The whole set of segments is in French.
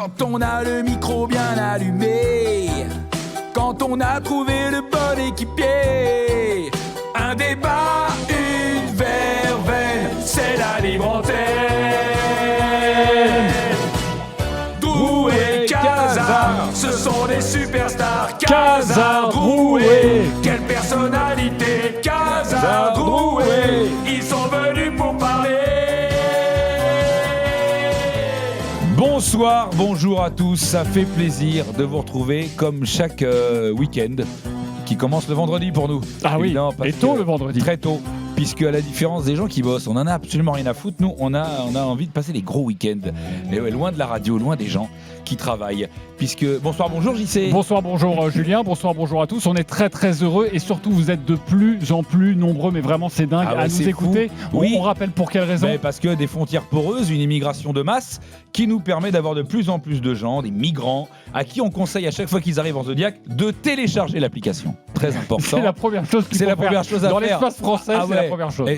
Quand on a le micro bien allumé, quand on a trouvé le bon équipier, un débat, une verveine, c'est la libre antenne. Drouet, Casar, ce sont des superstars. Casar, Drouet, quelle personnalité. Casar, Drouet, ils sont venus pour parler. Bonsoir, bonjour à tous, ça fait plaisir de vous retrouver comme chaque week-end qui commence le vendredi pour nous. Ah oui, et tôt le vendredi. Très tôt, puisque à la différence des gens qui bossent, on en a absolument rien à foutre. Nous, on a envie de passer les gros week-ends, et ouais, loin de la radio, loin des gens qui travaillent. Puisque bonsoir, bonjour JC. Bonsoir, bonjour Julien, bonsoir, bonjour à tous. On est très très heureux et surtout vous êtes de plus en plus nombreux, mais vraiment c'est dingue à nous écouter. Oui. On rappelle pour quelle raison? Parce que des frontières poreuses, une immigration de masse qui nous permet d'avoir de plus en plus de gens, des migrants, à qui on conseille à chaque fois qu'ils arrivent en Zodiac de télécharger l'application. Très important. C'est la première chose qu'il faut faire. Dans l'espace français, c'est la première chose.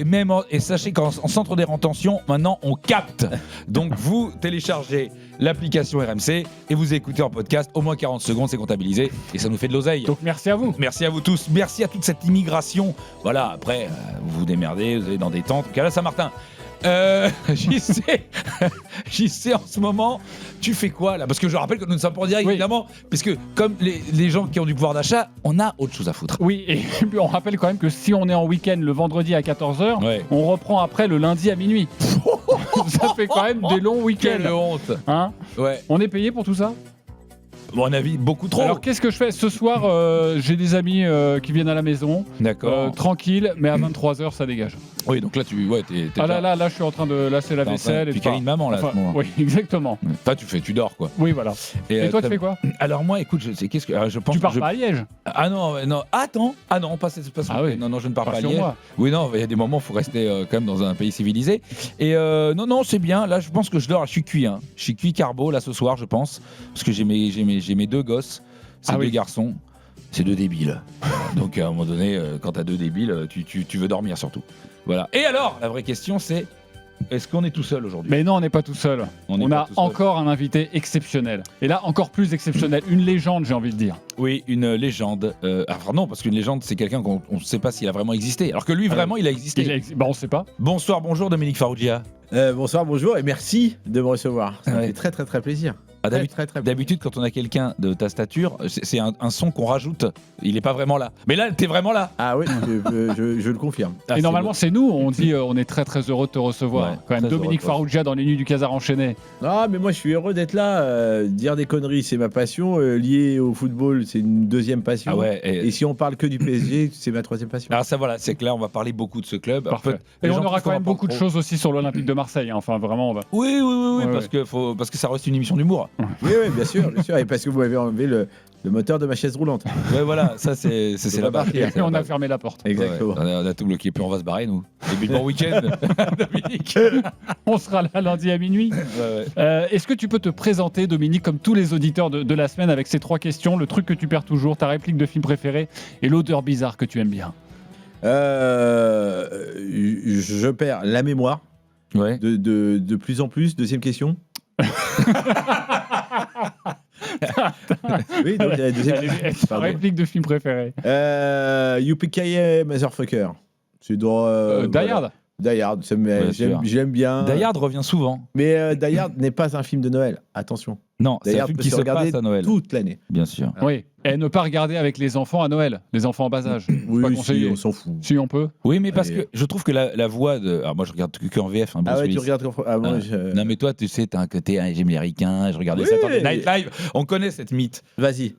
Et sachez qu'en centre de rétention, maintenant on capte. Donc vous téléchargez l'application RMC et vous écoutez en podcast, au moins 40 secondes, c'est comptabilisé et ça nous fait de l'oseille. Donc merci à vous. Merci à vous tous, merci à toute cette immigration. Voilà, après vous vous démerdez, vous allez dans des tentes. Cas là, Saint-Martin. J'y sais en ce moment, tu fais quoi là? Parce que je rappelle que nous ne sommes pas en direct, oui, évidemment, puisque comme les gens qui ont du pouvoir d'achat, on a autre chose à foutre. Oui, et puis on rappelle quand même que si on est en week-end le vendredi à 14h, ouais, on reprend après le lundi à minuit. Ça fait quand même des longs week-ends. Quelle honte, hein? Ouais. On est payé pour tout ça? À mon avis, beaucoup trop. Alors qu'est-ce que je fais ce soir? J'ai des amis qui viennent à la maison. D'accord. Tranquille, mais à 23h ça dégage. Oui, donc là tu t'es là je suis en train de lasser la vaisselle. Puis câline maman là, à ce moment. Oui, exactement. Toi tu dors quoi. Oui, voilà. Et toi tu fais quoi? Alors moi, écoute, je pense. Tu pars pas à Liège? Ah non, attends. Ah non, pas oui. Non, je ne pars pas à sur Liège. Moi. Oui, non, il y a des moments où il faut rester quand même dans un pays civilisé. Et non, c'est bien. Là, je pense que je dors. Je suis cuit. Je suis cuit carbo là ce soir, je pense, parce que j'ai mes deux gosses, ces deux garçons. C'est deux débiles. Donc à un moment donné, quand t'as deux débiles, tu veux dormir surtout. Voilà. Et alors, la vraie question c'est, est-ce qu'on est tout seul aujourd'hui? Mais non, on n'est pas tout seul. On a encore un invité exceptionnel. Et là, encore plus exceptionnel. Une légende, j'ai envie de dire. Oui, une légende. Enfin non, parce qu'une légende, c'est quelqu'un qu'on ne sait pas s'il a vraiment existé. Alors que lui, vraiment, il a existé. On ne sait pas. Bonsoir, bonjour Dominique Farrugia. Bonsoir, bonjour et merci de me recevoir. Ça me fait très très très plaisir. D'habitude, quand on a quelqu'un de ta stature, c'est un son qu'on rajoute. Il n'est pas vraiment là. Mais là, t'es vraiment là. Ah oui, je le confirme. Et normalement, c'est nous. On dit on est très très heureux de te recevoir. Ouais, quand même, Dominique Farrugia dans les Nuits du Casar enchaîné. Non, mais moi, je suis heureux d'être là. Dire des conneries, c'est ma passion. Lié au football, c'est une deuxième passion. Ah ouais, et si on parle que du PSG, c'est ma troisième passion. Alors ça, voilà, c'est que là, on va parler beaucoup de ce club. Parfait. Et on aura quand même beaucoup de choses aussi sur l'Olympique de Marseille. Enfin, vraiment, on va. Oui, parce que ça reste une émission d'humour. Oui, bien sûr. Et parce que vous avez enlevé le moteur de ma chaise roulante. Ouais, voilà, ça c'est la barre. Et on a fermé la porte. Exactement. Ouais, on a tout bloqué, puis on va se barrer, nous. Et puis bon week-end, Dominique. On sera là lundi à minuit. Ouais. Est-ce que tu peux te présenter, Dominique, comme tous les auditeurs de la semaine, avec ces trois questions, le truc que tu perds toujours, ta réplique de film préférée et l'odeur bizarre que tu aimes bien? Je perds la mémoire. Ouais. De plus en plus. Deuxième question. Oui, donc la deuxième réplique de film préféré. Yippee Motherfucker. C'est drôle. Die Hard. Die Hard, j'aime bien. Die Hard revient souvent. Mais Die Hard n'est pas un film de Noël, attention. Non, c'est un film qui se passe à Noël. Toute l'année. Bien sûr. Oui, et ne pas regarder avec les enfants à Noël, les enfants en bas âge. Oui, si, on s'en fout. Si on peut. Oui, mais parce que je trouve que la voix de... Alors moi, je regarde que en VF. Hein, ah ouais, tu regardes Non, mais toi, tu sais, t'as un côté j'aime les ricains, je regardais Saturday Night Live. On connaît cette mythe. Vas-y.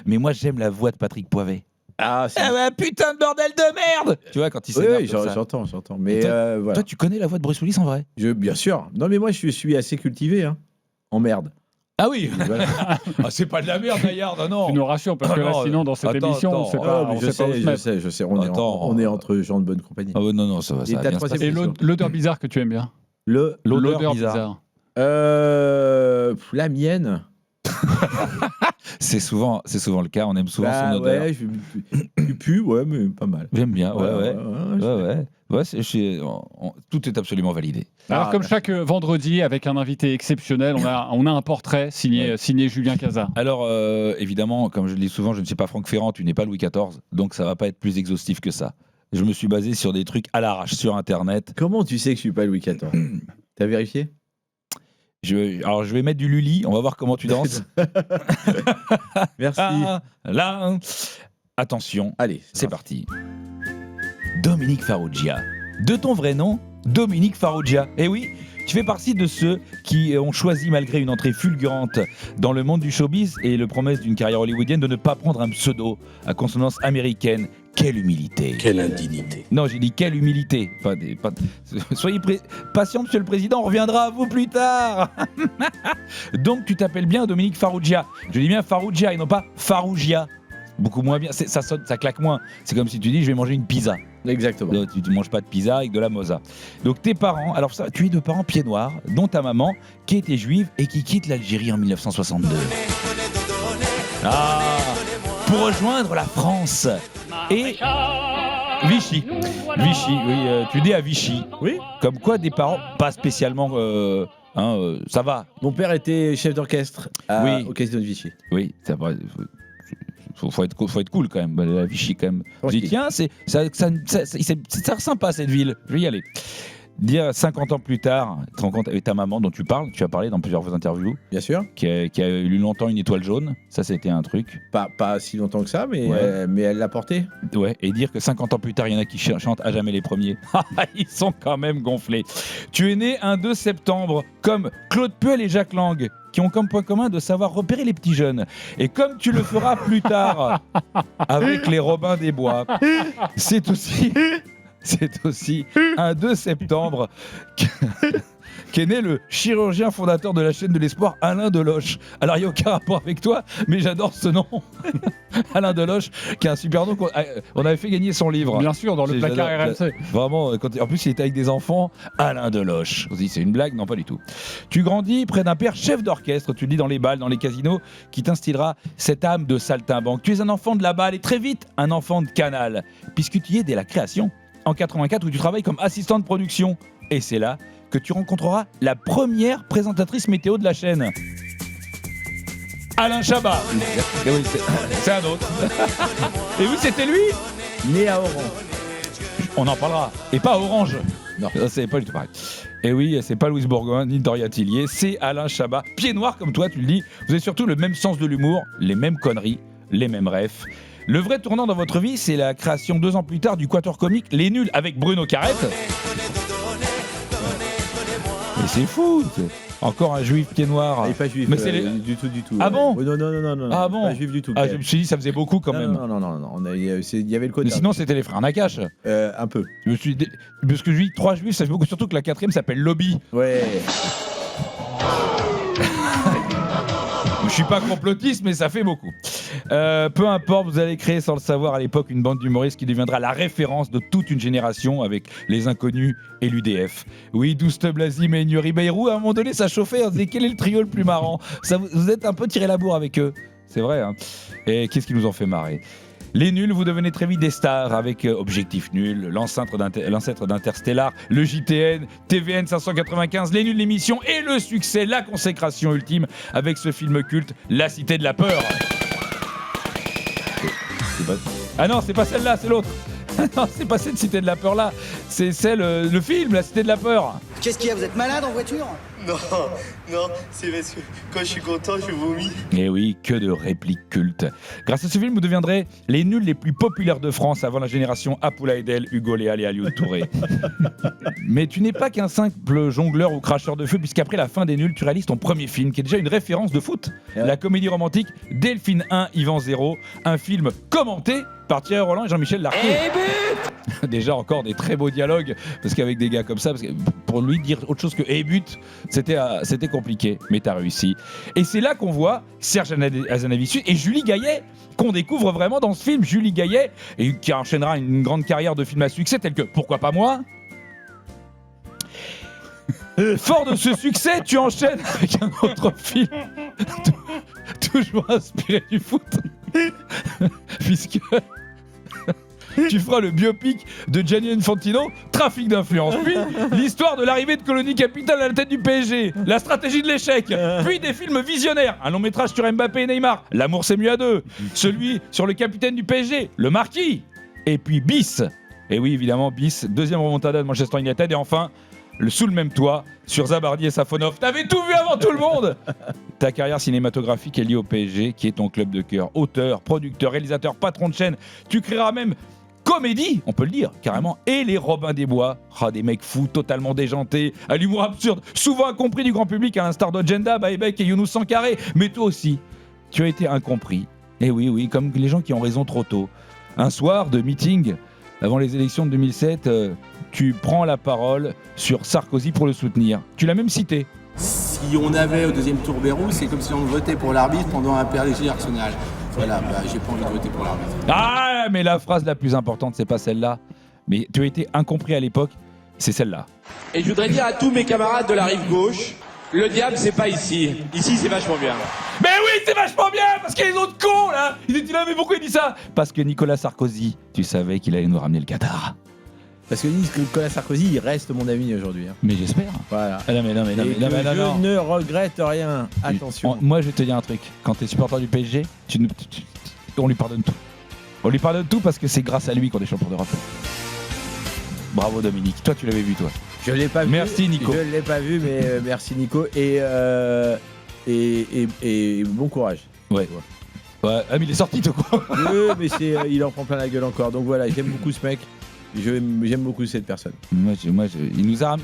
Mais moi, j'aime la voix de Patrick Poivet. Ah ouais, putain de bordel de merde! Tu vois, quand il s'énerve. Oui, j'entends. Mais voilà. Toi, tu connais la voix de Bruce Willis en vrai? Bien sûr. Non, mais moi, je suis assez cultivé, en merde. Ah oui. Voilà. C'est pas de la merde, Gaillard, non. Tu nous rassures, parce que là, sinon, dans cette émission, on sait pas. Je sais. On est entre gens de bonne compagnie. Ah ouais, non, ça va. Et l'odeur bizarre que tu aimes bien? L'odeur bizarre. La mienne. C'est souvent le cas, on aime souvent son odeur. Ouais, tu pues, ouais, mais pas mal. J'aime bien, ouais. Ouais, tout est absolument validé. Alors, comme chaque vendredi, avec un invité exceptionnel, on a un portrait signé Julien Cazard. Alors, évidemment, comme je le dis souvent, je ne suis pas Franck Ferrand, tu n'es pas Louis XIV, donc ça va pas être plus exhaustif que ça. Je me suis basé sur des trucs à l'arrache sur Internet. Comment tu sais que je suis pas Louis XIV? T'as vérifié? Alors, je vais mettre du Lully, on va voir comment tu danses. Merci. Là, attention, Allez, c'est parti. Dominique Farrugia. De ton vrai nom, Dominique Farrugia. Eh oui, tu fais partie de ceux qui ont choisi, malgré une entrée fulgurante dans le monde du showbiz et le promesse d'une carrière hollywoodienne, de ne pas prendre un pseudo à consonance américaine. Quelle humilité. Quelle indignité. Non, j'ai dit quelle humilité. Soyez patient, monsieur le président, on reviendra à vous plus tard. Donc, tu t'appelles bien Dominique Farrugia. Je dis bien Farrugia et non pas Farrugia. Beaucoup moins bien, ça sonne, ça claque moins. C'est comme si tu dis je vais manger une pizza. Exactement. Tu ne manges pas de pizza avec de la moza. Donc tes parents, alors ça, tu es de parents pieds noirs, dont ta maman qui était juive et qui quitte l'Algérie en 1962. Pour rejoindre la France et Vichy. Vichy, oui, tu dis à Vichy. Oui. Comme quoi des parents pas spécialement ça va. Mon père était chef d'orchestre au Casino de Vichy. Oui, ça va. Faut être cool quand même. La Vichy quand même. Je dis tiens, ça a sympa cette ville. Je vais y aller. Dire 50 ans plus tard, tu te rends compte avec ta maman dont tu parles, tu as parlé dans plusieurs interviews. Bien sûr. Qui a eu longtemps une étoile jaune. Ça, c'était un truc. Pas si longtemps que ça, mais, ouais. Mais elle l'a porté. Ouais, et dire que 50 ans plus tard, il y en a qui chantent à jamais les premiers. Ils sont quand même gonflés. Tu es né un 2 septembre, comme Claude Puel et Jacques Lang, qui ont comme point commun de savoir repérer les petits jeunes. Et comme tu le feras plus tard avec les Robins des Bois, c'est aussi un 2 septembre qu'est né le chirurgien fondateur de la chaîne de l'espoir, Alain Deloche. Alors, il n'y a aucun rapport avec toi, mais j'adore ce nom. Alain Deloche, qui a un super nom. On avait fait gagner son livre. Bien sûr, dans le placard RMC. Vraiment, en plus, il était avec des enfants. Alain Deloche. On se dit, c'est une blague? Non, pas du tout. Tu grandis près d'un père chef d'orchestre, tu le dis dans les bals, dans les casinos, qui t'instillera cette âme de saltimbanque. Tu es un enfant de la balle et très vite, un enfant de Canal, puisque tu y es dès la création. En 84, où tu travailles comme assistant de production. Et c'est là que tu rencontreras la première présentatrice météo de la chaîne. Alain Chabat. Et oui, c'est un autre. Et oui, c'était lui. Né à Oran. On en parlera. Et pas à Orange. Non. C'est pas du tout pareil. Et oui, c'est pas Louise Bourgoin ni Doria Tillier, c'est Alain Chabat. Pied noir comme toi, tu le dis. Vous avez surtout le même sens de l'humour, les mêmes conneries, les mêmes refs. Le vrai tournant dans votre vie, c'est la création 2 ans plus tard du quatuor comique Les Nuls avec Bruno Carrette. Mais c'est fou, encore un juif pied noir. Il n'est pas juif, mais c'est du tout. Ah bon? Non. Ah bon? Pas juif du tout. Ah, je me suis dit, ça faisait beaucoup quand même. Non. Il y avait le côté. Mais sinon, c'était les frères Nakache. Un peu. Parce que je dis 3 juifs, ça fait beaucoup, surtout que la 4e s'appelle Lobby. Ouais. Je suis pas complotiste, mais ça fait beaucoup. Peu importe, vous allez créer sans le savoir à l'époque une bande d'humoristes qui deviendra la référence de toute une génération avec les Inconnus et l'UDF. Oui, Douste Blasi, Ménu Ribeiro, à un moment donné, ça chauffait. On se disait quel est le trio le plus marrant? Vous êtes un peu tiré la bourre avec eux. C'est vrai, hein. Et qu'est-ce qui nous en fait marrer? Les Nuls, vous devenez très vite des stars avec Objectif Nul, l'ancêtre d'Interstellar, le JTN, TVN 595, Les Nuls, l'émission et le succès, la consécration ultime avec ce film culte, La Cité de la Peur. Ah non, c'est pas celle-là, c'est l'autre. Non, c'est pas cette Cité de la Peur là, c'est celle, le film, La Cité de la Peur. Qu'est-ce qu'il y a, vous êtes malade en voiture? Non, c'est parce que quand je suis content, je vomis. Et oui, que de répliques cultes. Grâce à ce film, vous deviendrez les nuls les plus populaires de France avant la génération Apoula Edel, Hugo Léal et Alioune Touré. Mais tu n'es pas qu'un simple jongleur ou cracheur de feu, puisqu'après la fin des nuls, tu réalises ton premier film, qui est déjà une référence de foot. La comédie romantique Delphine 1, Yvan 0, un film commenté par Thierry Roland et Jean-Michel Larquet. Déjà encore des très beaux dialogues, parce qu'avec des gars comme ça, parce que pour lui dire autre chose que « et but », c'était compliqué, mais t'as réussi. Et c'est là qu'on voit Serge Hazanavicius et Julie Gaillet, qu'on découvre vraiment dans ce film. Julie Gaillet, et qui enchaînera une grande carrière de films à succès, tels que « Pourquoi pas moi ?» Fort de ce succès, tu enchaînes avec un autre film, toujours inspiré du foot, puisque tu feras le biopic de Gianni Infantino, trafic d'influence. Puis l'histoire de l'arrivée de Colonie Capitale à la tête du PSG, la stratégie de l'échec. Puis des films visionnaires, un long métrage sur Mbappé et Neymar, L'amour c'est mieux à deux. Celui sur le capitaine du PSG, le Marquis. Et puis Bis. Et oui, évidemment, Bis, deuxième remontada de Manchester United. Et enfin, sous le même toit, sur Zabardi et Safonov. T'avais tout vu avant tout le monde. Ta carrière cinématographique est liée au PSG, qui est ton club de cœur. Auteur, producteur, réalisateur, patron de chaîne. Tu créeras même comédie, on peut le dire, carrément. Et les Robins des Bois, des mecs fous, totalement déjantés, à l'humour absurde, souvent incompris du grand public, à l'instar d'Ojenda, Baebek et Younous Sankaré. Mais toi aussi, tu as été incompris. Et oui, comme les gens qui ont raison trop tôt. Un soir de meeting, avant les élections de 2007, tu prends la parole sur Sarkozy pour le soutenir. Tu l'as même cité. Si on avait au deuxième tour Bérou, c'est comme si on votait pour l'arbitre pendant un PSG Arsenal. Voilà, j'ai pas envie de voter pour l'arbitre. Ah, mais la phrase la plus importante, c'est pas celle-là. Mais tu as été incompris à l'époque, c'est celle-là. Et je voudrais dire à tous mes camarades de la rive gauche, le diable c'est pas ici. Ici c'est vachement bien. Mais oui, c'est vachement bien, parce qu'il y a les autres cons là. Ils étaient là, mais pourquoi il dit ça? Parce que Nicolas Sarkozy, tu savais qu'il allait nous ramener le Qatar. Parce que Nicolas Sarkozy, il reste mon ami aujourd'hui. Mais j'espère. Voilà. Ah non, mais je ne regrette rien. Attention. Moi, je vais te dire un truc. Quand t'es supporter du PSG, on lui pardonne tout. On lui pardonne tout parce que c'est grâce à lui qu'on est champion d'Europe. Bravo Dominique. Toi, tu l'avais vu, toi. Je l'ai pas vu. Merci Nico. Je l'ai pas vu, mais merci Nico et bon courage. Ouais. Ah mais il est sorti toi quoi. Oui, mais il en prend plein la gueule encore. Donc voilà, j'aime beaucoup ce mec. J'aime beaucoup cette personne. Il nous a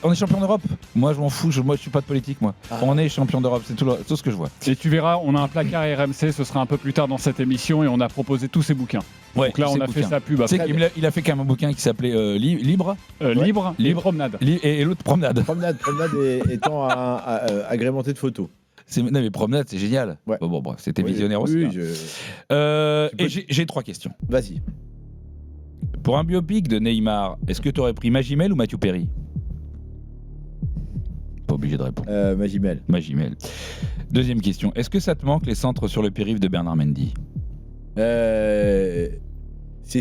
on est champion d'Europe. Moi je m'en fous, moi je suis pas de politique moi. On est champion d'Europe, c'est tout ce que je vois. Et tu verras, on a un placard RMC, ce sera un peu plus tard dans cette émission et on a proposé tous ces bouquins. Ouais, donc là on a fait sa pub. Tu sais qu'il a fait quand même un bouquin qui s'appelait Libre. Libre et Promenade. Et l'autre Promenade. Promenade étant agrémenté de photos. Non mais Promenade c'est génial. Ouais. Bon, c'était visionnaire aussi. Oui, j'ai 3 questions. Vas-y. Pour un biopic de Neymar, est-ce que tu aurais pris Magimel ou Mathieu Perry? Pas obligé de répondre. Magimel. Deuxième question. Est-ce que ça te manque les centres sur le périph' de Bernard Mendy? C'est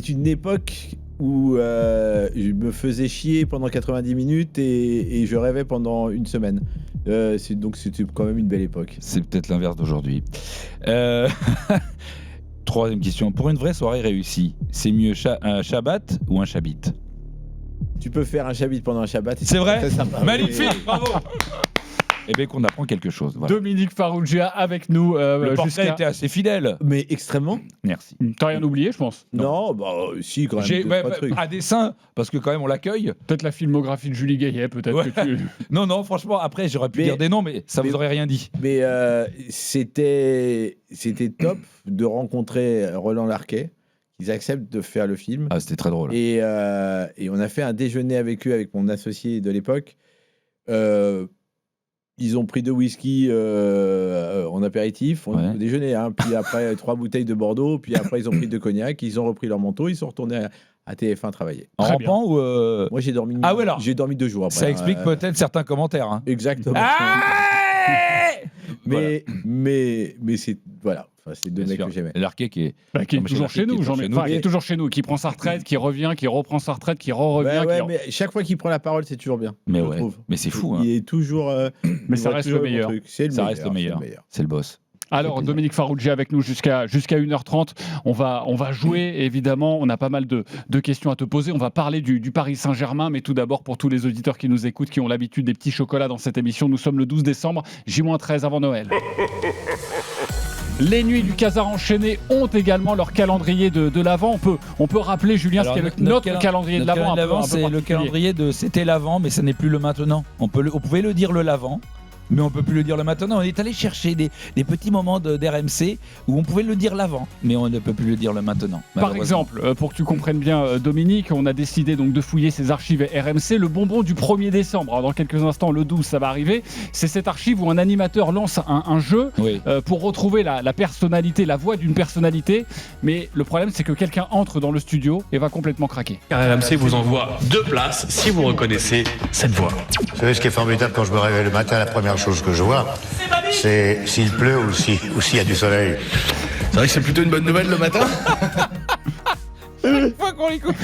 une époque où je me faisais chier pendant 90 minutes et je rêvais pendant une semaine. Donc c'était quand même une belle époque. C'est peut-être l'inverse d'aujourd'hui. Troisième question. Pour une vraie soirée réussie, c'est mieux un Shabbat ou un Chabit? Tu peux faire un Chabit pendant un Shabbat. C'est vrai? Magnifique, bravo. Et bien qu'on apprend quelque chose. Voilà. Dominique Farrugia avec nous. Le portrait était assez fidèle. Mais extrêmement. Merci. T'as rien oublié, je pense. Non, si, quand même. À dessein, parce que quand même on l'accueille. Peut-être la filmographie de Julie Gaillet, peut-être que tu... Non, franchement, après j'aurais pu dire des noms, mais ça vous aurait rien dit. Mais c'était top de rencontrer Roland Larquet. Ils acceptent de faire le film. Ah, c'était très drôle. Et on a fait un déjeuner avec eux, avec mon associé de l'époque. Ils ont pris 2 whisky en apéritif, on a déjeuné, puis après 3 bouteilles de Bordeaux, puis après ils ont pris 2 cognacs, ils ont repris leur manteau, ils sont retournés à TF1 travailler. En rampant ou Moi j'ai dormi. J'ai dormi 2 jours après. Ça explique peut-être certains commentaires. Exactement. Mais c'est voilà. Enfin, c'est 2 mecs que j'aimais. Larquet qui est toujours chez nous, il est toujours chez nous, qui prend sa retraite, qui revient, qui reprend sa retraite, qui revient. Mais chaque fois qu'il prend la parole, c'est toujours bien. Mais c'est fou. Il est toujours. Mais ça reste le meilleur. Ça reste le meilleur. C'est le boss. Alors Dominique Farrugia avec nous jusqu'à 1h30. On va jouer évidemment. On a pas mal de questions à te poser. On va parler du Paris Saint-Germain, mais tout d'abord pour tous les auditeurs qui nous écoutent, qui ont l'habitude des petits chocolats dans cette émission. Nous sommes le 12 décembre, J-13 avant Noël. Les nuits du Casar enchaîné ont également leur calendrier de l'Avent. On peut rappeler, Julien, ce qu'est notre calendrier de l'Avent. C'est le calendrier de c'était l'Avent, mais ce n'est plus le maintenant. On pouvait le dire le l'Avent, mais on peut plus le dire le maintenant. On est allé chercher des petits moments d'RMC où on pouvait le dire l'avant, mais on ne peut plus le dire le maintenant. Par exemple, pour que tu comprennes bien, Dominique, on a décidé donc de fouiller ces archives RMC. Le bonbon du 1er décembre, alors dans quelques instants, le 12, ça va arriver. C'est cette archive où un animateur lance un jeu pour retrouver la personnalité, la voix d'une personnalité. Mais le problème, c'est que quelqu'un entre dans le studio et va complètement craquer. Car RMC vous envoie 2 places si vous reconnaissez cette voix. Vous savez ce qui est formidable quand je me réveille le matin, la première chose que je vois, c'est s'il pleut ou s'il y a du soleil. C'est vrai que c'est plutôt une bonne nouvelle le matin. chaque fois qu'on l'écoute,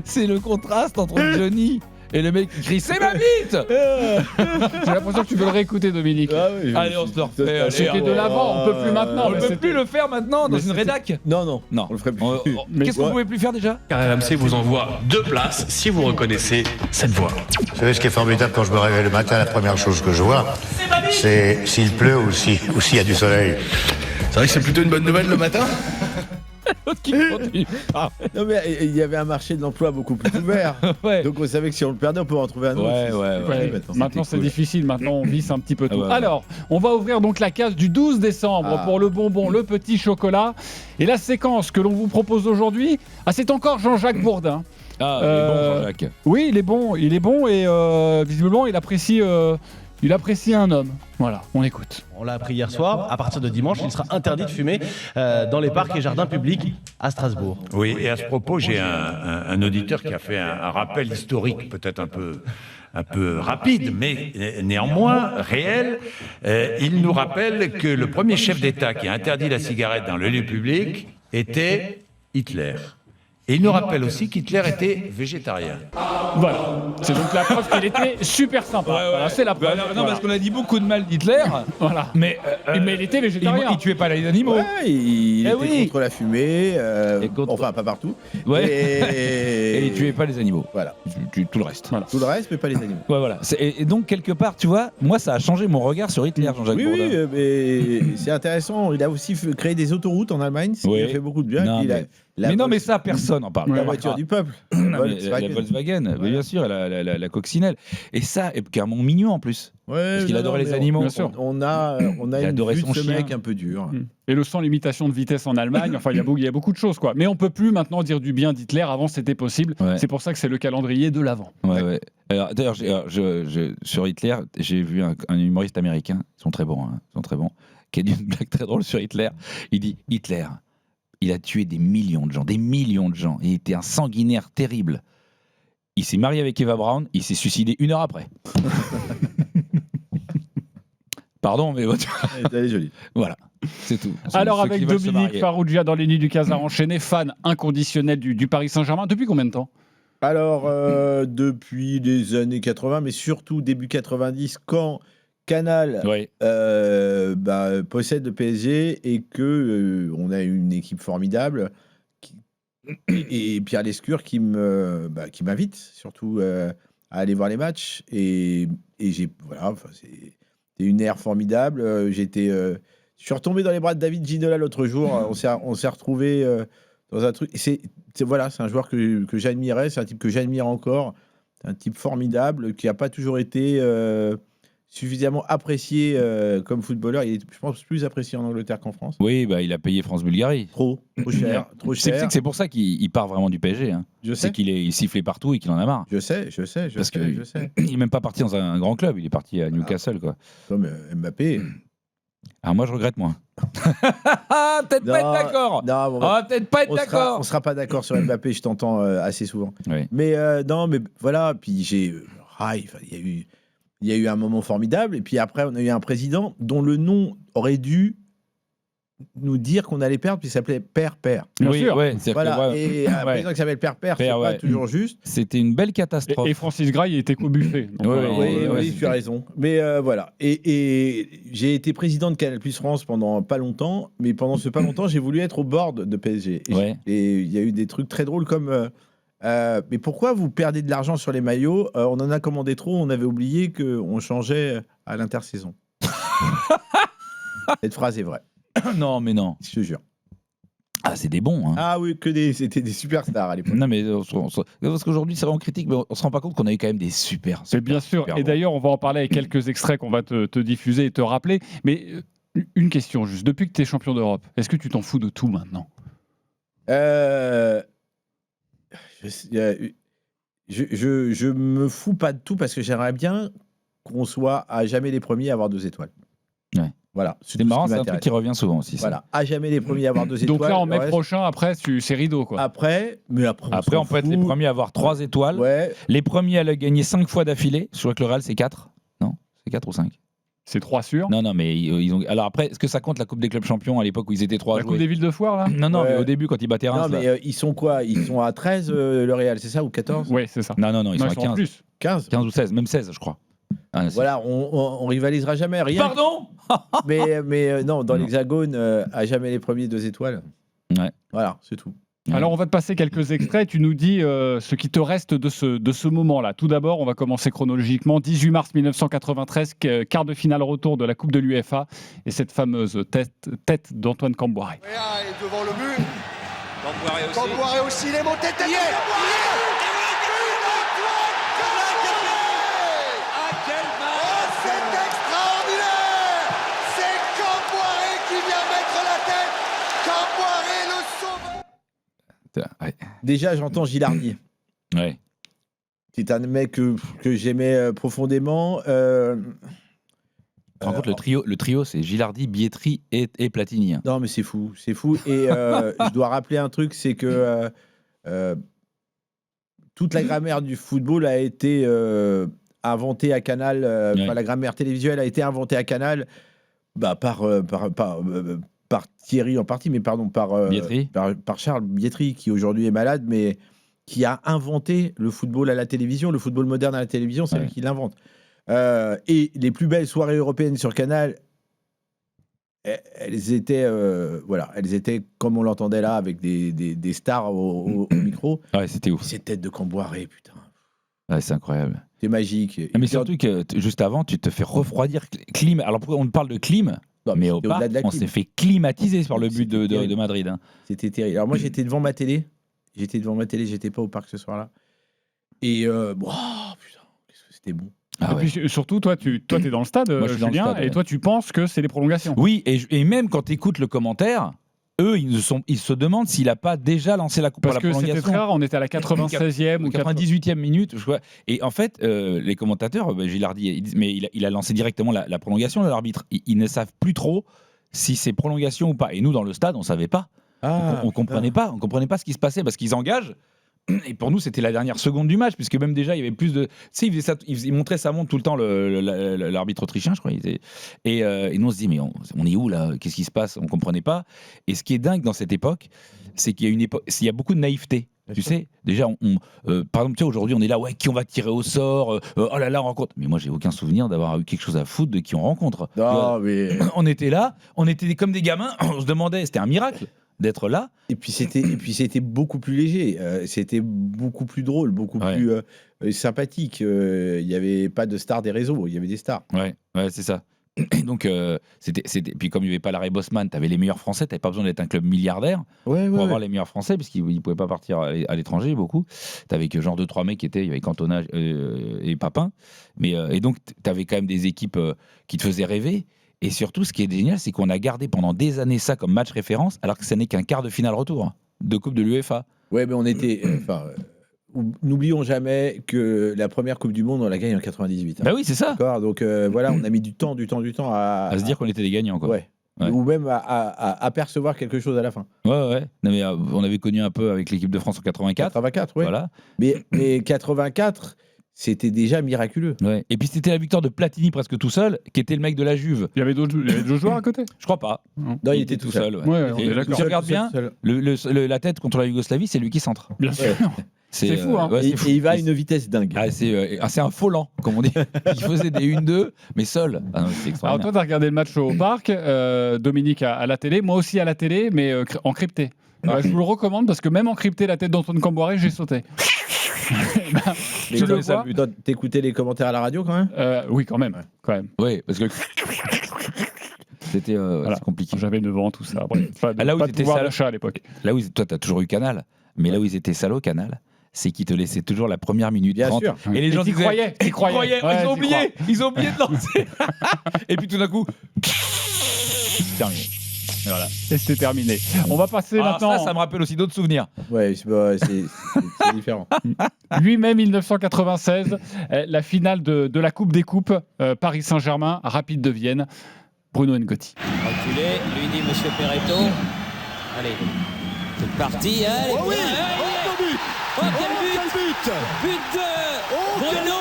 c'est le contraste entre Johnny et le mec qui crie c'est ma bite. J'ai l'impression que tu veux le réécouter, Dominique. Allez, on se le refait. C'était de l'avant, on peut plus maintenant. On ne peut plus le faire maintenant dans une rédac. Non, on le ferait plus. Qu'est-ce qu'on pouvait plus faire déjà? RMC vous envoie 2 places si vous reconnaissez cette voix. Vous savez ce qui est formidable quand je me réveille le matin, la première chose que je vois, c'est s'il pleut ou s'il y a du soleil. C'est vrai que c'est plutôt une bonne nouvelle le matin. L'autre qui continue. Non mais il y avait un marché de l'emploi beaucoup plus ouvert. Ouais. Donc on savait que si on le perdait, on pouvait en trouver un autre. Ouais. Maintenant c'est difficile, maintenant on visse un petit peu tout. Ouais. Alors, on va ouvrir donc la case du 12 décembre pour le bonbon, le petit chocolat. Et la séquence que l'on vous propose aujourd'hui, c'est encore Jean-Jacques Bourdin. Il est bon, Jean-Jacques. Oui, il est bon et visiblement il apprécie un homme. Voilà, on écoute. On l'a appris hier soir, à partir de dimanche, il sera interdit de fumer dans les parcs et jardins publics à Strasbourg. Oui, et à ce propos, j'ai un auditeur qui a fait un rappel historique, peut-être un peu rapide, mais néanmoins réel. Il nous rappelle que le premier chef d'État qui a interdit la cigarette dans le lieu public était Hitler. Et il nous rappelle aussi qu'Hitler était végétarien. Voilà, c'est donc la preuve qu'il était super sympa. Voilà, c'est la preuve. Non, parce qu'on a dit beaucoup de mal d'Hitler. Voilà. Mais il était végétarien. Il tuait pas les animaux. Ouais, il était contre la fumée. Enfin, pas partout. Ouais. Et il tuait pas les animaux. Voilà. Tout le reste. Voilà. Tout le reste, mais pas les animaux. Ouais, voilà. Et donc, quelque part, tu vois, moi, ça a changé mon regard sur Hitler, Jean-Jacques Bourdin. Oui, mais c'est intéressant. Il a aussi créé des autoroutes en Allemagne, ce qui a fait beaucoup de bien. Non, mais ça, personne n'en parle. La voiture du peuple. La Volkswagen, bien sûr, la coccinelle. Et ça, et qui est un mon mignon en plus. Parce qu'il adorait les animaux. Bien sûr. On a une vue de ce mec un peu dur. Et le sans limitation de vitesse en Allemagne, enfin, il y a beaucoup de choses, quoi. Mais on peut plus maintenant dire du bien d'Hitler. Avant, c'était possible. Ouais. C'est pour ça que c'est le calendrier de l'avant. Ouais. D'ailleurs, sur Hitler, j'ai vu un humoriste américain, ils sont très bons, qui a dit une blague très drôle sur Hitler. Il dit Hitler, il a tué des millions de gens. Il était un sanguinaire terrible. Il s'est marié avec Eva Braun, il s'est suicidé 1 heure après. Pardon, mais elle est jolie. Voilà, c'est tout. Alors avec Dominique Farrugia dans les Nuits du Casar enchaîné, fan inconditionnel du Paris Saint-Germain, depuis combien de temps? Alors, depuis les années 80, mais surtout début 90, quand Canal possède le PSG et que on a une équipe formidable et Pierre Lescure qui m'invite surtout à aller voir les matchs et c'est une ère formidable. Je suis retombé dans les bras de David Ginola l'autre jour. On s'est retrouvé dans un truc. C'est un joueur que j'admirais, c'est un type que j'admire encore, un type formidable qui n'a pas toujours été suffisamment apprécié comme footballeur. Il est, je pense, plus apprécié en Angleterre qu'en France. Oui, il a payé France-Bulgarie. Trop cher. C'est pour ça qu'il part vraiment du PSG. Hein. Je sais. C'est qu'il est sifflé partout et qu'il en a marre. Je sais. Il n'est même pas parti dans un grand club, il est parti à Newcastle. Quoi. Comme Mbappé. Alors moi, je regrette moins. Peut-être pas être d'accord. Peut-être pas être d'accord. On sera pas d'accord sur Mbappé, je t'entends assez souvent. Oui. Mais voilà, puis il y a eu un moment formidable, et puis après, on a eu un président dont le nom aurait dû nous dire qu'on allait perdre, puis il s'appelait Père. Oui, voilà. Et un président qui s'appelle Père, c'est pas toujours juste. C'était une belle catastrophe. Et Francis Graille était qu'au buffet. Oui, tu as raison. Mais voilà. Et j'ai été président de Canal+ France pendant pas longtemps, mais pendant ce pas longtemps, j'ai voulu être au board de PSG. Et il y a eu des trucs très drôles comme... mais pourquoi vous perdez de l'argent sur les maillots? On en a commandé trop, on avait oublié qu'on changeait à l'intersaison. Cette phrase est vraie. Non, mais non. Je te jure. Ah, c'est des bons. Hein. Ah oui, c'était des superstars à l'époque. Non, mais parce qu'aujourd'hui, c'est vraiment critique, mais on se rend pas compte qu'on a eu quand même des super. C'est bien sûr. Et d'ailleurs, on va en parler avec quelques extraits qu'on va te diffuser et te rappeler. Mais une question juste. Depuis que tu es champion d'Europe, est-ce que tu t'en fous de tout maintenant? Je me fous pas de tout parce que j'aimerais bien qu'on soit à jamais les premiers à avoir 2 étoiles. Ouais. Voilà. C'est marrant, c'est un truc qui revient souvent aussi. Voilà, à jamais les premiers à avoir 2 étoiles. Donc là, en mai prochain, après, c'est rideau, quoi. Après, on peut être les premiers à avoir 3 étoiles. Ouais. Les premiers à le gagner 5 fois d'affilée. Je crois que le Real, c'est 4. Non, c'est 4 ou 5. C'est 3 sûrs. Non, mais ils ont. Alors après, est-ce que ça compte la Coupe des clubs champions à l'époque où ils étaient 3 La Coupe des villes de foire, là? Non, mais au début, quand ils battaient Reims. Non, mais ils sont quoi? Ils sont à 13, le Real, c'est ça, ou 14? Oui, c'est ça. Non, ils sont à 15. Plus. 15 ou 16, même 16, je crois. Voilà, on rivalisera jamais. Rien. Pardon. mais non, dans l'Hexagone, à jamais les premiers 2 étoiles. Ouais. Voilà, c'est tout. Alors, on va te passer quelques extraits. Tu nous dis ce qui te reste de ce moment-là. Tout d'abord, on va commencer chronologiquement. 18 mars 1993, quart de finale retour de la Coupe de l'UEFA. Et cette fameuse tête d'Antoine Camboire. Et devant le but. Camboire aussi. Il est monté tête. Ouais. Déjà, j'entends Gilardi. Ouais. C'est un mec que j'aimais profondément. Tu te rends compte, le trio, c'est Gilardi, Bietri et Platini. Non, mais c'est fou. Et je dois rappeler un truc, c'est que toute la grammaire du football a été inventée à Canal. La grammaire télévisuelle a été inventée à Canal par Thierry en partie, mais pardon, par Charles Bietri, qui aujourd'hui est malade, mais qui a inventé le football à la télévision, le football moderne à la télévision, c'est lui qui l'invente. Et les plus belles soirées européennes sur Canal, elles étaient comme on l'entendait là, avec des stars au micro. Ouais, c'était ouf. Cette tête de Camboiré, putain. Ouais, c'est incroyable. C'est magique. Mais surtout que juste avant, tu te fais refroidir. Alors pourquoi on parle de clim? Mais au parc, on s'est fait climatiser par le but de Madrid. Hein. C'était terrible. Alors moi, j'étais devant ma télé. J'étais pas au parc ce soir-là. Et putain, qu'est-ce que c'était bon. Et puis surtout, toi, t'es dans le stade, moi, je suis Julien, dans le stade, et toi, tu penses que c'est les prolongations. Oui, et même quand tu écoutes le commentaire, eux, ils se demandent s'il n'a pas déjà lancé la coupe pour la prolongation. Parce que c'était très rare, on était à la 96e ou 98e minute. Et en fait, les commentateurs, Gilardi, mais il a lancé directement la prolongation de l'arbitre. Ils ne savent plus trop si c'est prolongation ou pas. Et nous, dans le stade, on ne savait pas. On comprenait pas. On comprenait pas ce qui se passait parce qu'ils engagent. Et pour nous, c'était la dernière seconde du match, puisque même déjà, il y avait plus de. Tu sais, il montrait sa montre tout le temps, l'arbitre autrichien, je crois. Et nous, on se dit, mais on est où là? Qu'est-ce qui se passe? On comprenait pas. Et ce qui est dingue dans cette époque, c'est qu'il y a beaucoup de naïveté. Tu sais, déjà, par exemple, aujourd'hui, on est là, qui on va tirer au sort, oh là là, on rencontre. Mais moi, j'ai aucun souvenir d'avoir eu quelque chose à foutre de qui on rencontre. Non, mais. On était là, on était comme des gamins, on se demandait, c'était un miracle d'être là. Et puis c'était beaucoup plus léger, c'était beaucoup plus drôle, beaucoup plus sympathique. Il n'y avait pas de stars des réseaux, il y avait des stars. Ouais, c'est ça. Et donc, puis comme il n'y avait pas l'arrêt Bosman, tu avais les meilleurs Français, tu n'avais pas besoin d'être un club milliardaire pour avoir les meilleurs Français, parce qu'ils ne pouvaient pas partir à l'étranger beaucoup. Tu avais que genre 2-3 mecs qui étaient, il y avait Cantona et Papin. Et donc, tu avais quand même des équipes qui te faisaient rêver. Et surtout, ce qui est génial, c'est qu'on a gardé pendant des années ça comme match référence, alors que ce n'est qu'un quart de finale retour de Coupe de l'UEFA. Ouais, mais on était. N'oublions jamais que la première Coupe du Monde, on la gagne en 98. Bah oui, c'est ça. D'accord. Donc voilà, on a mis du temps à se dire qu'on était des gagnants, quoi. Ouais. Ou même à percevoir quelque chose à la fin. Ouais. Non, mais on avait connu un peu avec l'équipe de France en 84. 84, ouais. Voilà. Mais 84. C'était déjà miraculeux. Ouais. Et puis c'était la victoire de Platini presque tout seul, qui était le mec de la Juve. Il y avait d'autres joueurs à côté? Je crois pas. Non, il était tout seul. Ouais, si tu regardes bien, la tête contre la Yougoslavie, c'est lui qui centre. Bien sûr. C'est fou, hein. Et il va à une vitesse dingue. C'est un faux lent, comme on dit. Il faisait des 1-2, mais seul. Alors toi, tu as regardé le match au parc, Dominique à la télé, moi aussi à la télé, mais encrypté. Je vous le recommande parce que même encrypté la tête d'Antoine Camboiré, j'ai sauté. T'écoutais les commentaires à la radio quand même? Oui, quand même. Oui, parce que c'était compliqué. J'avais 9 ans, tout ça. Pas de pouvoir d'achat à l'époque. Là où toi, t'as toujours eu Canal, mais là où ils étaient salauds, Canal, c'est qu'ils te laissaient toujours la première minute 30. Bien sûr. Et les gens ils croyaient. Ouais, ils ont oublié de lancer. Et puis tout d'un coup, terminé. Voilà. Et c'était terminé. On va passer maintenant. Ça me rappelle aussi d'autres souvenirs. Ouais, c'est différent. 8 mai 1996, la finale de la Coupe des Coupes, Paris Saint-Germain, Rapide de Vienne, Bruno Ngotti. Reculé, lui dit Monsieur Perretto. Allez, c'est parti. Allez, quel but de Bruno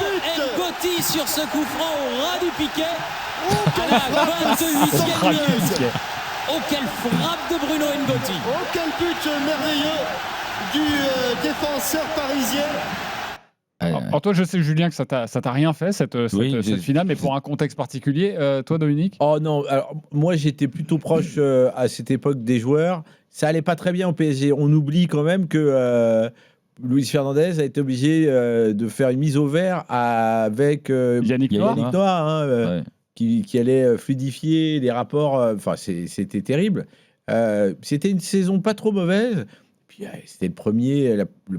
Ngotti sur ce coup franc au ras du piquet. À la 28e minute. Oh, quelle frappe de Bruno N'Goti. Oh, quel but merveilleux du défenseur parisien. Toi, je sais, Julien, que ça t'a rien fait, cette finale, mais pour un contexte particulier. Toi, Dominique ? Oh non, alors moi j'étais plutôt proche à cette époque des joueurs. Ça allait pas très bien au PSG. On oublie quand même que Luis Fernandez a été obligé de faire une mise au vert avec Yannick Noah, qui allait fluidifier les rapports. Enfin, c'était terrible. C'était une saison pas trop mauvaise. Puis c'était le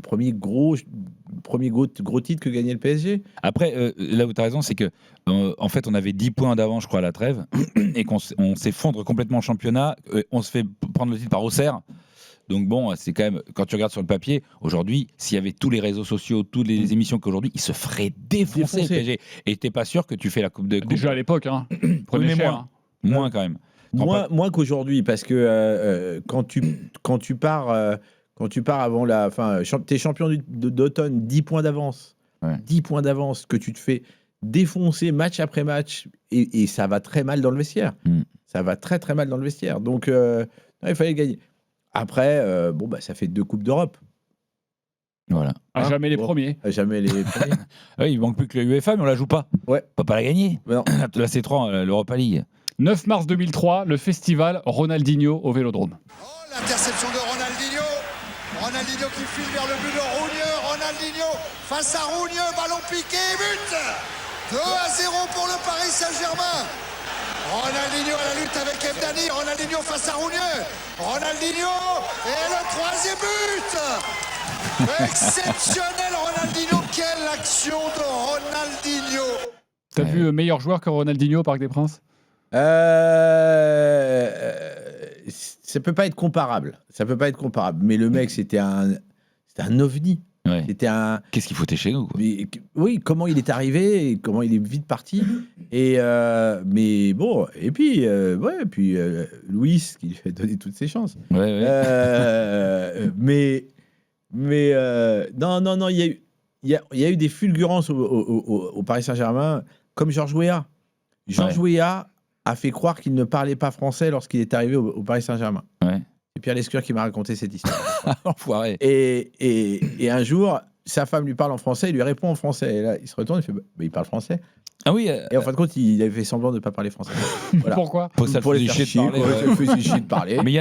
premier gros titre que gagnait le PSG. Après, là où tu as raison, c'est que en fait, on avait 10 points d'avance, je crois, à la trêve, et qu'on s'effondre complètement en championnat. On se fait prendre le titre par Auxerre. Donc bon, c'est quand même, quand tu regardes sur le papier, aujourd'hui, s'il y avait tous les réseaux sociaux, toutes les émissions qu'aujourd'hui, il se ferait défoncer le PSG. Et t'es pas sûr que tu fais la Coupe de Coupe. Déjà à l'époque, prenez cher. Moins quand même. Moins qu'aujourd'hui, parce que quand tu pars avant la fin, t'es champion d'automne, 10 points d'avance. 10 points d'avance, que tu te fais défoncer match après match, et ça va très mal dans le vestiaire. Ça va très très mal dans le vestiaire. Donc il fallait gagner. Après, ça fait 2 Coupes d'Europe. Voilà. Jamais les premiers. Jamais les premiers. Oui, il manque plus que la UEFA, mais on la joue pas. Ouais. On peut pas la gagner. Non. La C3, l'Europa League. 9 mars 2003, le festival Ronaldinho au Vélodrome. Oh, l'interception de Ronaldinho. Ronaldinho qui file vers le but de Rougneux. Ronaldinho face à Rougneux, ballon piqué, but 2-0 pour le Paris Saint-Germain. Ronaldinho à la lutte avec Mdani. Ronaldinho face à Rougneux. Ronaldinho et le 3e but. Exceptionnel Ronaldinho. Quelle action de Ronaldinho. T'as vu meilleur joueur que Ronaldinho au Parc des Princes ? Ça peut pas être comparable. Mais le mec, c'était un ovni. Ouais. C'était un. Qu'est-ce qu'il foutait chez nous, quoi. Oui, comment il est arrivé, et comment il est vite parti. Et mais bon, et puis Louis qui lui a donné toutes ses chances. Ouais. Mais non, il y a eu des fulgurances au Paris Saint-Germain, comme Georges Weah. Georges Weah a fait croire qu'il ne parlait pas français lorsqu'il est arrivé au Paris Saint-Germain. Ouais. C'est Pierre Lescure qui m'a raconté cette histoire. Enfoiré. Et un jour, sa femme lui parle en français, il lui répond en français. Et là, il se retourne, il fait il parle français. Ah oui. Et en fin de compte, il avait fait semblant de ne pas parler français. Voilà. Pourquoi ? Pour les faire chier de parler. Mais il y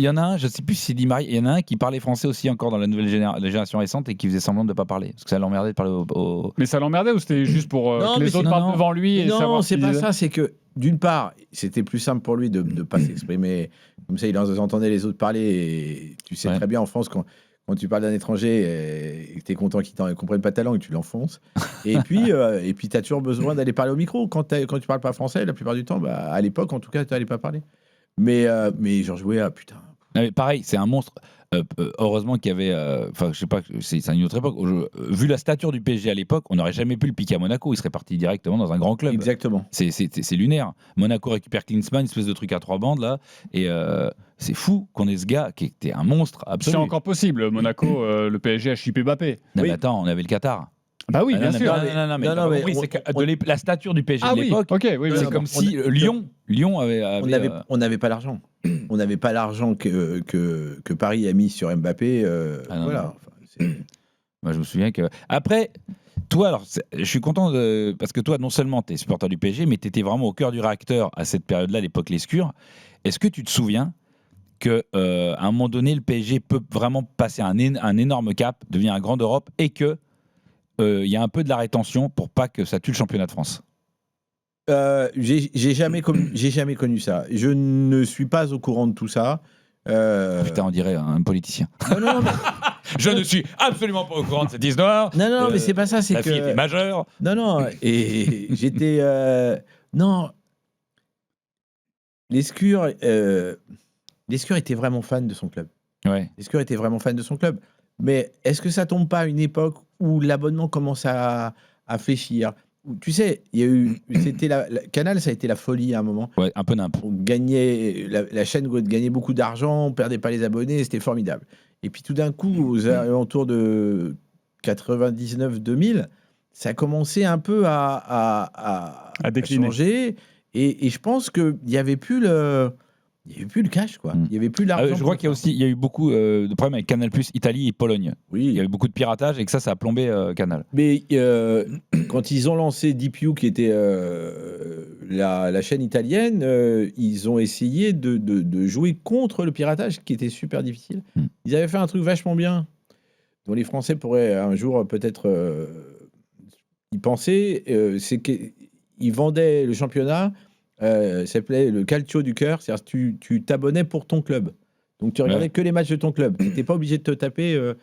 en a un, je sais plus si c'est Di Maria, il y en a un qui parlait français aussi encore dans la nouvelle génération récente et qui faisait semblant de ne pas parler. Parce que ça l'emmerdait de parler au... Mais ça l'emmerdait ou c'était juste pour que les autres parlent devant lui et savoir c'est pas ça, c'est que d'une part, c'était plus simple pour lui de ne pas s'exprimer. Comme ça, il entendait les autres parler. Et tu sais très bien en France, quand tu parles d'un étranger et que tu es content qu'il ne comprenne pas ta langue, tu l'enfonces. Et puis tu as toujours besoin d'aller parler au micro. Quand tu ne parles pas français, la plupart du temps, à l'époque, en tout cas, tu n'allais pas parler. Mais Georges Weah, putain. Mais pareil, c'est un monstre. Heureusement qu'il y avait, je sais pas, c'est une autre époque. Vu la stature du PSG à l'époque, on n'aurait jamais pu le piquer à Monaco. Il serait parti directement dans un grand club. Exactement. C'est lunaire. Monaco récupère Klinsmann, une espèce de truc à 3 bandes là, et c'est fou qu'on ait ce gars qui était un monstre absolu. C'est encore possible. Monaco, le PSG a chippé Mbappé. Non, mais attends, on avait le Qatar. Bah oui, bien sûr. Non, mais c'est que la stature du PSG de l'époque, c'est comme si Lyon avait on n'avait pas l'argent. On n'avait pas l'argent que Paris a mis sur Mbappé. Voilà. Moi, je me souviens que après, toi, alors, je suis content parce que toi, non seulement tu es supporter du PSG, mais tu étais vraiment au cœur du réacteur à cette période-là, l'époque Lescure. Est-ce que tu te souviens qu'à un moment donné, le PSG peut vraiment passer un énorme cap, devenir un grand d'Europe, et que y a un peu de la rétention pour pas que ça tue le championnat de France? J'ai jamais connu ça. Je ne suis pas au courant de tout ça. Putain, on dirait un politicien. Non, mais... Je ne suis absolument pas au courant de cette histoire. Non, mais c'est pas ça. C'est la fille était majeure. Non, et j'étais... Non. Lescure était vraiment fan de son club. Ouais. Lescure était vraiment fan de son club. Mais est-ce que ça tombe pas à une époque où l'abonnement commence à fléchir? Tu sais, il y a eu, Canal, ça a été la folie à un moment. Ouais, un peu n'importe. On gagnait, la chaîne gagnait beaucoup d'argent, on perdait pas les abonnés, c'était formidable. Et puis tout d'un coup, aux alentours de 99-2000, ça a commencé un peu à décliner. changer. Et je pense qu'il n'y avait plus le cash, quoi. Il n'y avait plus l'argent. Je crois qu'il y a eu beaucoup de problèmes avec Canal+, Italie et Pologne. Oui. Il y a eu beaucoup de piratage et que ça a plombé Canal. Mais quand ils ont lancé DeepU, qui était la chaîne italienne, ils ont essayé de jouer contre le piratage, qui était super difficile. Ils avaient fait un truc vachement bien, dont les Français pourraient un jour peut-être y penser. C'est qu'ils vendaient le championnat. Ça s'appelait le Calcio du cœur, c'est-à-dire que tu t'abonnais pour ton club. Donc tu regardais que les matchs de ton club. Tu n'étais pas obligé de te taper.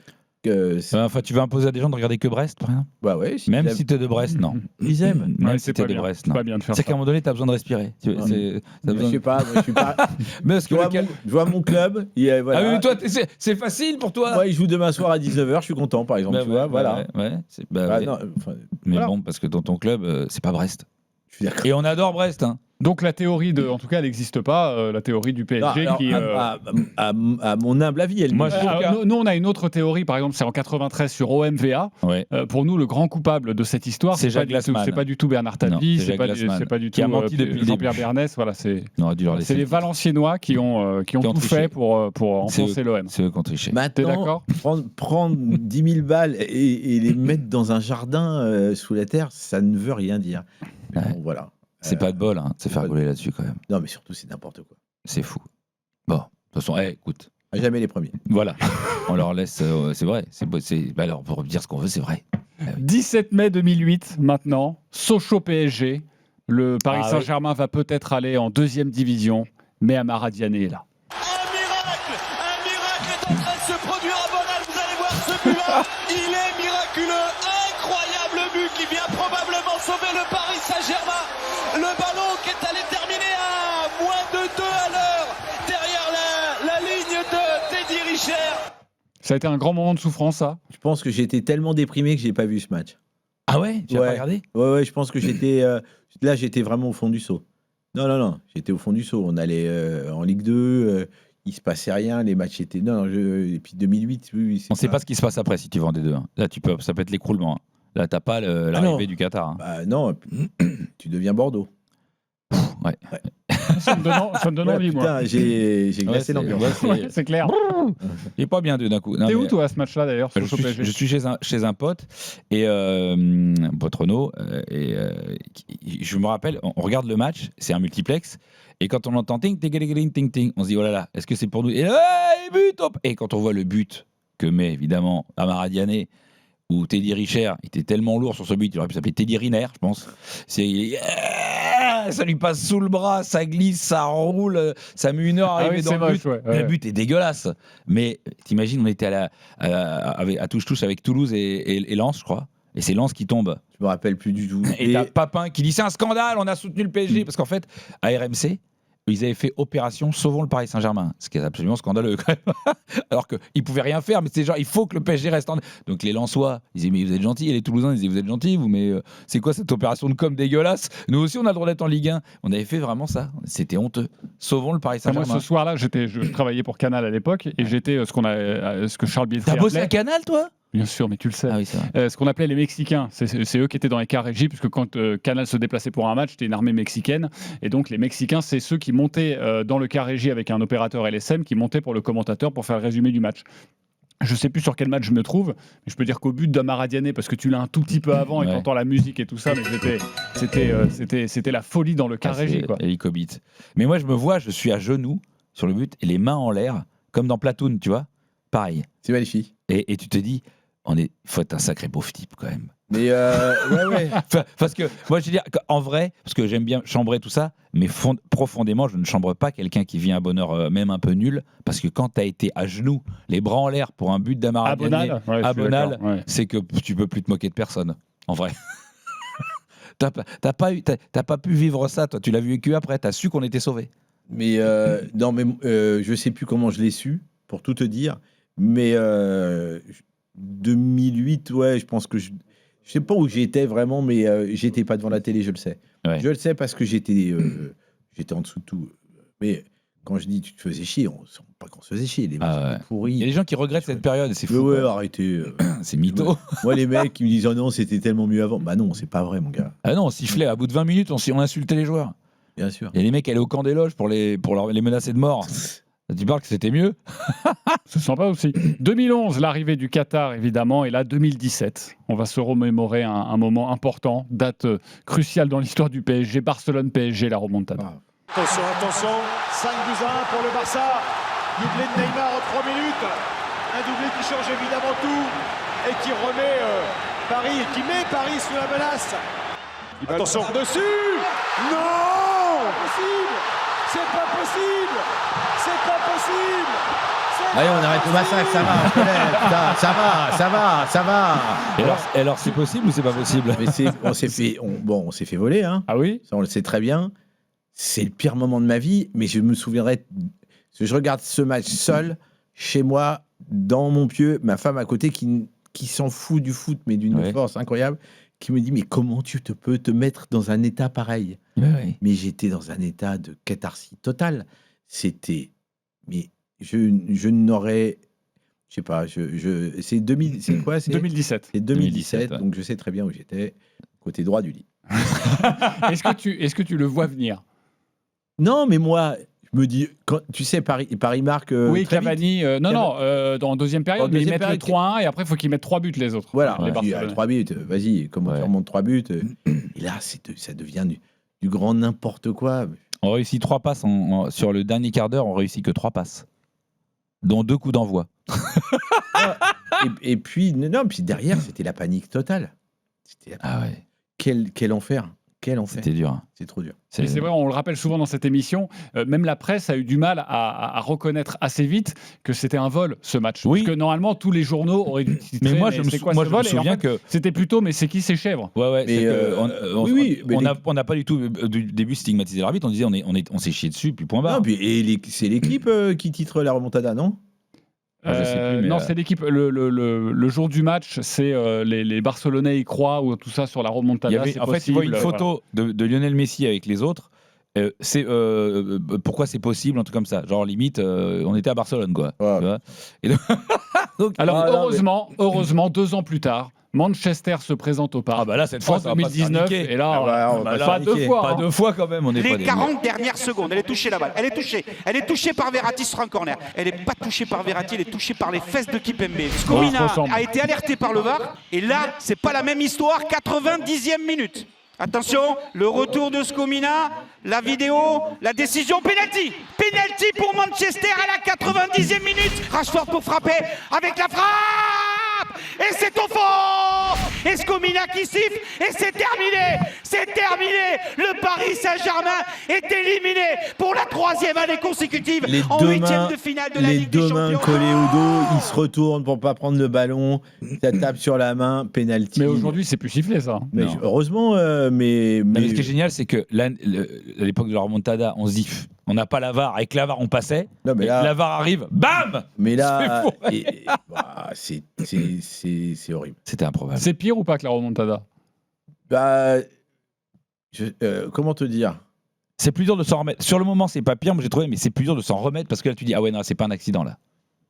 Enfin, tu veux imposer à des gens de regarder que Brest, par exemple ? Bah ouais. Même si tu es de Brest, non. Ils aiment. Même si tu es de Brest, non. C'est pas bien de faire ça. C'est qu'à un moment donné, tu as besoin de respirer. Je sais pas. Je suis pas. Je vois mon club. Voilà. Ah oui, mais toi, c'est facile pour toi. Moi, il joue demain soir à 19h, je suis content, par exemple. Bah tu vois, voilà. Mais bon, parce que dans ton club, c'est pas Brest. Je suis d'accord. Et on adore Brest, hein. Donc la théorie en tout cas, elle n'existe pas. La théorie du PSG qui. À mon humble avis, elle. Moi, nous, on a une autre théorie. Par exemple, c'est en 93 sur OMVA. Ouais. Pour nous, le grand coupable de cette histoire, c'est Jacques Glassman. C'est pas du tout Bernard Tapie, c'est pas du tout Jean-Pierre Bernès. Voilà, c'est les Valenciennois qui ont tout fait pour enfoncer l'OM. C'est eux qui ont triché. Maintenant, prendre 10 000 balles et les mettre dans un jardin sous la terre, ça ne veut rien dire. Bon, voilà. C'est pas de bol, hein, de se faire rigoler là-dessus quand même. Non, mais surtout, c'est n'importe quoi. C'est fou. Bon, de toute façon, écoute. À jamais les premiers. Voilà. On leur laisse. C'est vrai. Alors, pour dire ce qu'on veut, c'est vrai. 17 mai 2008, maintenant. Sochaux PSG. Le Paris Saint-Germain va peut-être aller en 2e division, mais Amara Diané est là. Un miracle est en train de se produire à Bonal. Vous allez voir ce but-là. Il est miraculeux. Incroyable but qui vient probablement sauver le Paris Saint-Germain. Le ballon qui est allé terminer à moins de 2 à l'heure derrière la ligne de Teddy Richer. Ça a été un grand moment de souffrance, ça. Je pense que j'étais tellement déprimé que j'ai pas vu ce match. Ah ouais ? Tu l'as pas regardé ? Ouais, je pense que j'étais vraiment au fond du seau. Non, j'étais au fond du seau. On allait en Ligue 2, il se passait rien, les matchs étaient... Et puis 2008, oui. On sait pas ce qui se passe après si tu vends des deux. Hein. Là, ça peut être l'écroulement. Hein. Là, t'as pas l'arrivée du Qatar. Hein. Bah non, tu deviens Bordeaux. Ouais. Ça me donne envie, moi. Putain, j'ai glacé l'ambiance. C'est clair. Il est pas bien d'un coup. T'es où, toi, à ce match-là, d'ailleurs ? Je suis chez un pote, et pote Renaud, et je me rappelle, on regarde le match, c'est un multiplex, et quand on entend ting, ting, ting, ting, ting, on se dit, oh là là, est-ce que c'est pour nous ? Et but, hop ! Et quand on voit le but que met, évidemment, Amara Diané, où Teddy Richer était tellement lourd sur ce but, il aurait pu s'appeler Teddy Riner, je pense. Ça lui passe sous le bras, ça glisse, ça roule, ça met 1 heure à arriver dans le but. Le but est dégueulasse. Mais t'imagines, on était à touche-touche avec Toulouse et Lens, je crois. Et c'est Lens qui tombe. Je me rappelle plus du tout. Et t'as Papin qui dit c'est un scandale, on a soutenu le PSG. Parce qu'en fait, à RMC, ils avaient fait opération Sauvons le Paris Saint-Germain, ce qui est absolument scandaleux quand même. Alors qu'ils pouvaient rien faire, mais c'est genre il faut que le PSG reste en... Donc les Lensois, ils disaient mais vous êtes gentils, et les Toulousains ils disaient vous êtes gentils, vous, mais c'est quoi cette opération de com dégueulasse ? Nous aussi on a le droit d'être en Ligue 1. On avait fait vraiment ça, c'était honteux. Sauvons le Paris Saint-Germain. Moi ce soir-là, je travaillais pour Canal à l'époque et j'étais ce que Charles Bielsa. T'as bossé à Canal, toi ? Bien sûr, mais tu le sais. Ah oui, c'est vrai. Ce qu'on appelait les Mexicains, c'est eux qui étaient dans les cars régie, puisque quand Canal se déplaçait pour un match, c'était une armée mexicaine. Et donc les Mexicains, c'est ceux qui montaient dans le car régie avec un opérateur LSM, qui montaient pour le commentateur pour faire le résumé du match. Je sais plus sur quel match je me trouve, mais je peux dire qu'au but d'Amara Diané, parce que tu l'as un tout petit peu avant et t'entends la musique et tout ça, mais c'était la folie dans le car régie. Hélicobite. Mais moi je me vois, je suis à genoux sur le but et les mains en l'air, comme dans Platoon, tu vois. Pareil. C'est magnifique. Et tu te dis, faut être un sacré pauvre type quand même. Mais ouais. Parce que moi je veux dire, en vrai, parce que j'aime bien chambrer tout ça, mais profondément je ne chambre pas quelqu'un qui vit un bonheur même un peu nul, parce que quand t'as été à genoux, les bras en l'air pour un but d'Amara Diané à Bonal, c'est que tu peux plus te moquer de personne, en vrai. T'as pas pu vivre ça, toi, tu l'as vécu après, t'as su qu'on était sauvés. Mais non, mais je sais plus comment je l'ai su, pour tout te dire, mais 2008, ouais, je pense que je sais pas où j'étais vraiment, mais j'étais pas devant la télé, je le sais. Ouais. Je le sais parce que j'étais en dessous de tout. Mais quand je dis tu te faisais chier, on sent pas qu'on se faisait chier. Les mecs pourris. Il y a des gens qui regrettent cette période, c'est fou. Ouais, arrêtez. C'est mytho. Moi, les mecs qui me disent oh non, c'était tellement mieux avant. Bah non, c'est pas vrai, mon gars. Ah non, on sifflait à bout de 20 minutes, on insultait les joueurs. Bien sûr. Et les mecs allaient au camp des loges pour les menacer de mort. Tu parles que c'était mieux? C'est sympa aussi. 2011, l'arrivée du Qatar, évidemment, et là, 2017. On va se remémorer un moment important, date cruciale dans l'histoire du PSG. Barcelone-PSG, la remontada. Attention, 5-1 pour le Barça. Doublé de Neymar en 3 minutes. Un doublé qui change évidemment tout et qui remet Paris, et qui met Paris sous la menace. Attention, dessus. Non, c'est pas possible. C'est pas possible. Allez, on arrête le massacre, ça va, je connais, putain, ça va. Et alors c'est possible ou c'est pas possible? Mais on s'est fait voler, hein. Ah oui? Ça, on le sait très bien. C'est le pire moment de ma vie, mais je me souviendrai. Je regarde ce match seul, chez moi, dans mon pieu, ma femme à côté qui s'en fout du foot, mais d'une force incroyable, qui me dit mais comment tu peux te mettre dans un état pareil? Mais j'étais dans un état de catharsis totale. C'était, mais je n'aurais, je sais pas, c'est 2000, c'est quoi? 2017. C'est 2017, donc je sais très bien où j'étais, côté droit du lit. Est-ce que tu le vois venir? Non, mais moi, je me dis, quand, tu sais, Paris marque. Oui, Cavani. Dans deuxième période, mais ils mettent le 3-1 et après, il faut qu'ils mettent 3 buts les autres. Voilà, 3 buts, vas-y, comment tu remontes 3 buts et là, ça devient du grand n'importe quoi. On réussit 3 passes sur le dernier quart d'heure, on réussit que 3 passes. Dont 2 coups d'envoi. et puis, puis derrière, c'était la panique totale. Ah ouais. Quel enfer. Quel enfer. C'était dur. C'est trop dur. Et c'est vrai, on le rappelle souvent dans cette émission, même la presse a eu du mal à reconnaître assez vite que c'était un vol, ce match. Oui. Parce que normalement, tous les journaux auraient dû titrer. Mais moi, je me souviens que c'était plutôt, mais c'est qui ces chèvres? Ouais. Mais on n'a pas du tout, du début, stigmatisé l'arbitre. On disait, on s'est chié dessus, puis point barre. Non, c'est l'équipe qui titre la remontada, non? Je sais plus, mais non, c'est l'équipe. Le jour du match, c'est les Barcelonais y croient ou tout ça sur la remontada. En fait, tu vois une photo de Lionel Messi avec les autres. Pourquoi c'est possible, un truc comme ça. Genre limite, on était à Barcelone, quoi. Ouais. Tu vois. Et donc, alors heureusement, 2 ans plus tard, Manchester se présente au parc. Ah bah là, cette fois, en 2019, et là, pas 2 fois. Pas 2 fois quand même, on est Les pas des... 40 dernières secondes, elle est touchée la balle. Elle est touchée par Verratti sur un corner. Elle n'est pas touchée par Verratti, elle est touchée par les fesses de Kipembe. Skomina a été alerté par le VAR. Et là, c'est pas la même histoire. 90e minute. Attention, le retour de Skomina, la vidéo, la décision, penalty. Penalty pour Manchester à la 90e minute. Rashford pour frapper avec la frappe. Et c'est au fond. Et Skomina qui siffle. Et c'est terminé. C'est terminé. Le Paris Saint-Germain est éliminé pour la 3e année consécutive en 8e de finale de la Ligue des Champions. Les 2 mains collées au dos, il se retourne pour pas prendre le ballon, ça tape sur la main, penalty. Mais aujourd'hui, c'est plus sifflé, ça. Mais heureusement, mais ce qui est génial, c'est que à l'époque de la remontada, on se dit, on n'a pas la VAR. Avec la VAR, on passait. Non, mais là, la VAR arrive, bam. Mais là, c'est horrible. C'était improbable. C'est pire ou pas que la remontada? Comment te dire? C'est plus dur de s'en remettre. Sur le moment, c'est pas pire, moi j'ai trouvé, mais c'est plus dur de s'en remettre parce que là, tu dis, ah ouais, non, c'est pas un accident là.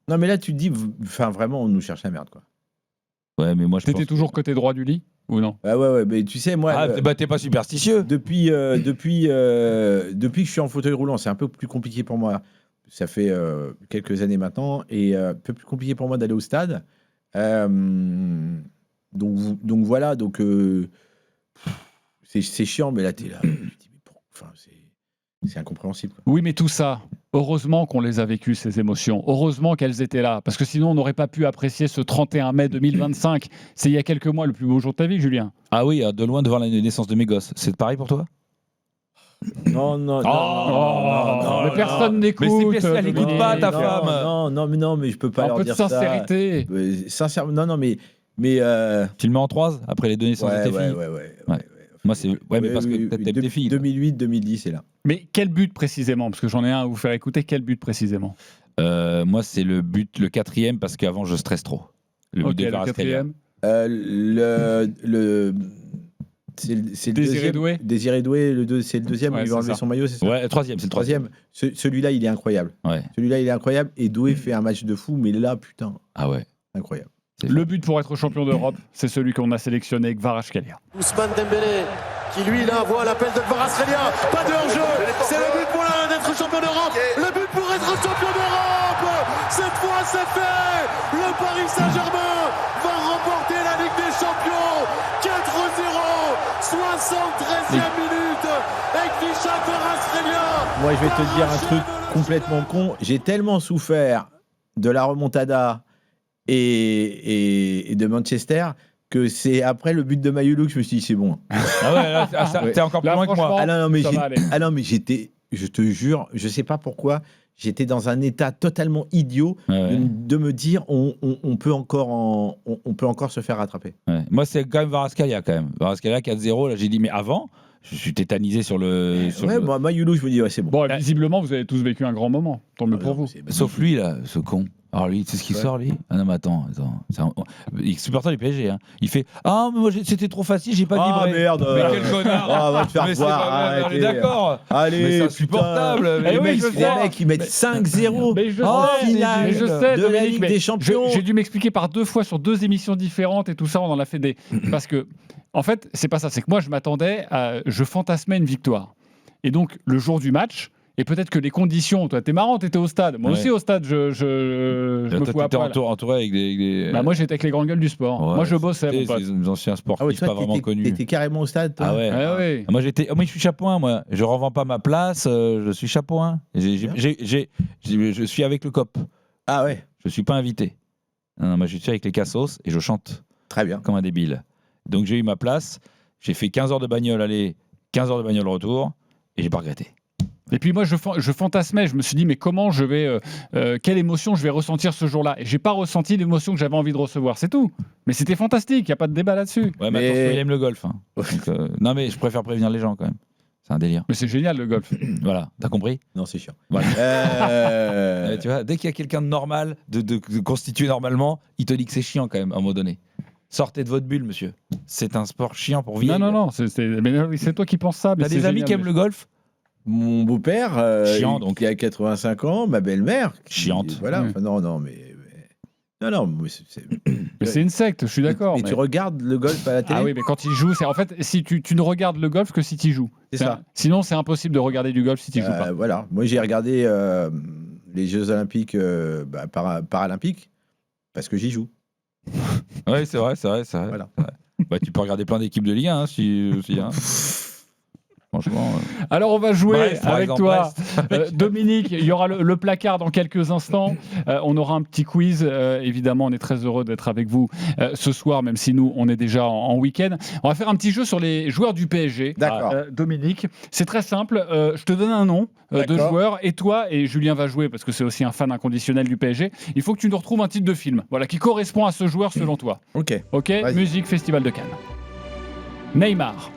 Non, mais là, tu te dis, vraiment, on nous cherche la merde, quoi. Ouais, mais moi, je T'étais toujours côté droit du lit ou non? Ouais, mais tu sais, moi. T'es pas superstitieux. Depuis que je suis en fauteuil roulant, c'est un peu plus compliqué pour moi. Ça fait quelques années maintenant, et un peu plus compliqué pour moi d'aller au stade. Donc voilà, c'est chiant, mais là, t'es là. C'est incompréhensible, quoi. Oui, mais tout ça, heureusement qu'on les a vécues, ces émotions. Heureusement qu'elles étaient là. Parce que sinon, on n'aurait pas pu apprécier ce 31 mai 2025. C'est il y a quelques mois le plus beau jour de ta vie, Julien. Ah oui, de loin devant la naissance de mes gosses. C'est pareil pour toi? Non. Mais personne n'écoute. Mais elle n'écoute pas ta femme. Non, mais je peux pas leur dire ça. Un peu de sincérité. Sincèrement, non, mais tu le mets en 3 après les deux naissances de tes filles? Ouais. Moi, c'est mais parce que t'aimes tes filles. 2008, 2010, c'est là. Mais quel but précisément? Parce que j'en ai un à vous faire écouter. Quel but précisément? Moi, c'est le 4e parce qu'avant, je stresse trop. Le but de Kvaratskhelia. C'est le Désiré Doué. Désiré Doué, c'est le 2e, il va enlever son maillot, c'est ça? Ouais, le 3e, c'est le 3e. Celui-là, il est incroyable. Ouais. Celui-là, il est incroyable. Et Doué fait un match de fou, mais là, putain. Ah ouais. Incroyable. Le but pour être champion d'Europe, c'est celui qu'on a sélectionné, Kvaratskhelia. Ousmane Dembélé qui lui là voit l'appel de Kvaratskhelia. Pas de hors-jeu. C'est le but pour d'être champion d'Europe. Le but pour être champion d'Europe. Cette fois c'est fait. Le Paris Saint-Germain va remporter la Ligue des Champions. 4-0, 73e minute. Et Kvisha Kvaratskhelia. Moi je vais te dire un truc complètement con. J'ai tellement souffert de la remontada et de Manchester que c'est après le but de Mayulu que je me suis dit c'est bon. Ah ouais, là, t'es encore plus loin que moi. Ah non mais j'étais, je te jure, je sais pas pourquoi, j'étais dans un état totalement idiot de me dire on peut encore se faire rattraper. Ouais. Moi c'est quand même Kvaratskhelia quand même. Kvaratskhelia 4-0, là j'ai dit mais avant je suis tétanisé sur le. Moi, Mayulu, je me dis, c'est bon. Bon, visiblement, vous avez tous vécu un grand moment. Tant mieux pour vous. Sauf lui, là, ce con. Alors, lui, c'est ce qu'il sort, lui. Ah non, mais attends. Il est supporter du PSG. Hein. Il fait ah, mais moi, c'était trop facile, j'ai pas vibré. Ah merde. Mais quel connard. Ah, va te faire voir. On est d'accord. Allez, mais c'est insupportable. Les mecs, ils mettent 5-0. Mais je sais, de la Ligue des Champions. J'ai dû m'expliquer par 2 fois sur 2 émissions différentes et tout ça. On en a fait des. Parce que. En fait, c'est pas ça. C'est que moi, je fantasmais une victoire. Et donc, le jour du match, et peut-être que les conditions. Toi, t'es marrant, t'étais au stade. Moi aussi, au stade, je me fous à poil. Entouré avec des. Bah, moi, j'étais avec les grandes gueules du sport. Ouais, moi, je bossais. Mon pote. Les anciens sportifs pas vraiment connus. T'étais carrément au stade, toi. Ah ouais. Ah ouais. Moi, je suis chapouin. Moi, je revends pas ma place. Je suis chapouin. Je suis avec le COP. Ah ouais. Je suis pas invité. Non, moi, je suis avec les cassos et je chante. Très bien. Comme un débile. Donc j'ai eu ma place, j'ai fait 15 heures de bagnole aller, 15 heures de bagnole retour, et j'ai pas regretté. Et puis moi je fantasmais, je me suis dit mais comment je vais, quelle émotion je vais ressentir ce jour-là. Et j'ai pas ressenti l'émotion que j'avais envie de recevoir, c'est tout. Mais c'était fantastique, il y a pas de débat là-dessus. Ouais, mais attention, il aime le golf. Hein. Donc, non mais je préfère prévenir les gens quand même. C'est un délire. Mais c'est génial le golf. Voilà, t'as compris ? Non, c'est chiant. Voilà. Tu vois, dès qu'il y a quelqu'un de normal, de constitué normalement, il te dit que c'est chiant quand même à un moment donné. Sortez de votre bulle, monsieur. C'est un sport chiant pour vivre. Non, c'est toi qui penses ça. T'as des amis qui aiment le golf ? Mon beau-père, chiant, donc. qui a 85 ans, ma belle-mère. Chiante. Voilà. Oui. Enfin, non, mais c'est une secte, je suis d'accord. Mais tu regardes le golf à la télé ? Ah oui, mais quand il joue, c'est en fait, si tu ne regardes le golf que si tu joues. C'est ça. Sinon, c'est impossible de regarder du golf si tu joues pas. Voilà. Moi, j'ai regardé les Jeux Olympiques, Paralympiques, parce que j'y joue. Oui, c'est vrai. Voilà. Bah, tu peux regarder plein d'équipes de Ligue 1 aussi. Hein. Franchement. Alors on va jouer Brest, avec exemple, toi, Dominique. Il y aura le placard dans quelques instants. On aura un petit quiz. Évidemment, on est très heureux d'être avec vous ce soir, même si nous on est déjà en week-end. On va faire un petit jeu sur les joueurs du PSG. D'accord. Dominique, c'est très simple. Je te donne un nom de joueur et toi et Julien va jouer parce que c'est aussi un fan inconditionnel du PSG. Il faut que tu nous retrouves un titre de film, voilà, qui correspond à ce joueur selon toi. Ok. Vas-y. Musique Festival de Cannes. Neymar.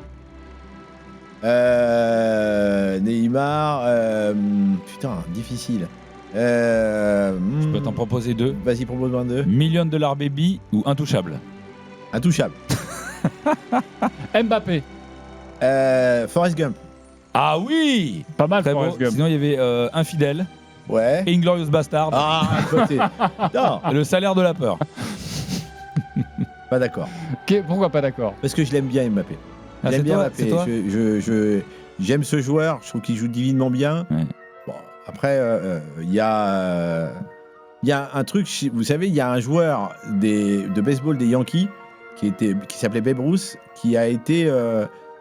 Neymar, putain, difficile. Je peux t'en proposer 2. Vas-y, propose-moi 2. $1 Million Baby ou Intouchable. Intouchable. Mbappé. Forrest Gump. Ah oui, pas mal. Très Forrest beau. Gump. Sinon il y avait Infidèle. Ouais. Et Inglorious Bastard. Ah, à côté. Non. Et Le Salaire de la peur. Pas d'accord. Pourquoi pas d'accord ? Parce que je l'aime bien, Mbappé. Ah, J'aime bien c'est Mbappé. toi J'aime ce joueur. Je trouve qu'il joue divinement bien. Ouais. Bon, après, il y a un truc. Vous savez, il y a un joueur de baseball des Yankees qui s'appelait Babe Ruth, qui a été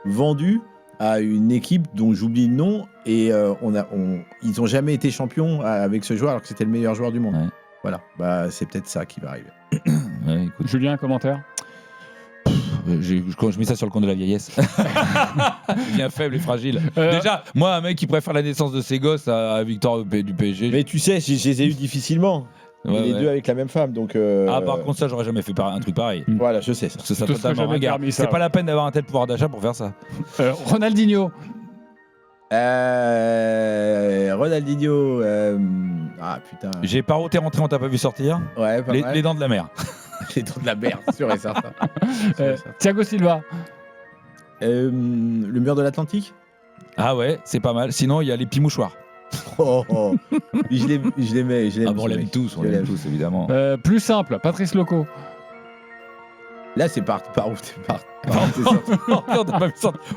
vendu à une équipe dont j'oublie le nom, et ils n'ont jamais été champions avec ce joueur alors que c'était le meilleur joueur du monde. Ouais. Voilà, bah, c'est peut-être ça qui va arriver. Ouais, écoute. Julien, un commentaire ? Je mets ça sur le compte de la vieillesse. Bien faible et fragile. Déjà, moi, un mec qui préfère la naissance de ses gosses à Victor du PSG. Mais tu sais, je les ai eus difficilement. Les deux avec la même femme, donc. Ah, par contre, ça, j'aurais jamais fait un truc pareil. Voilà, je sais ça. Ça totalement. Regarde, c'est pas la peine d'avoir un tel pouvoir d'achat pour faire ça. Ronaldinho. Ronaldinho. Ah putain. J'ai Paro, t'es rentré, on t'a pas vu sortir. Ouais, pas mal. Les dents de la mer. Les dents de la mer, sûr et certain. Thiago Silva. Le mur de l'Atlantique. Ah ouais, c'est pas mal. Sinon, il y a les petits mouchoirs. Oh. Je les mets. Ah bon, on l'aime tous, évidemment. Plus simple, Patrice Loco. Là, c'est par où t'es parti.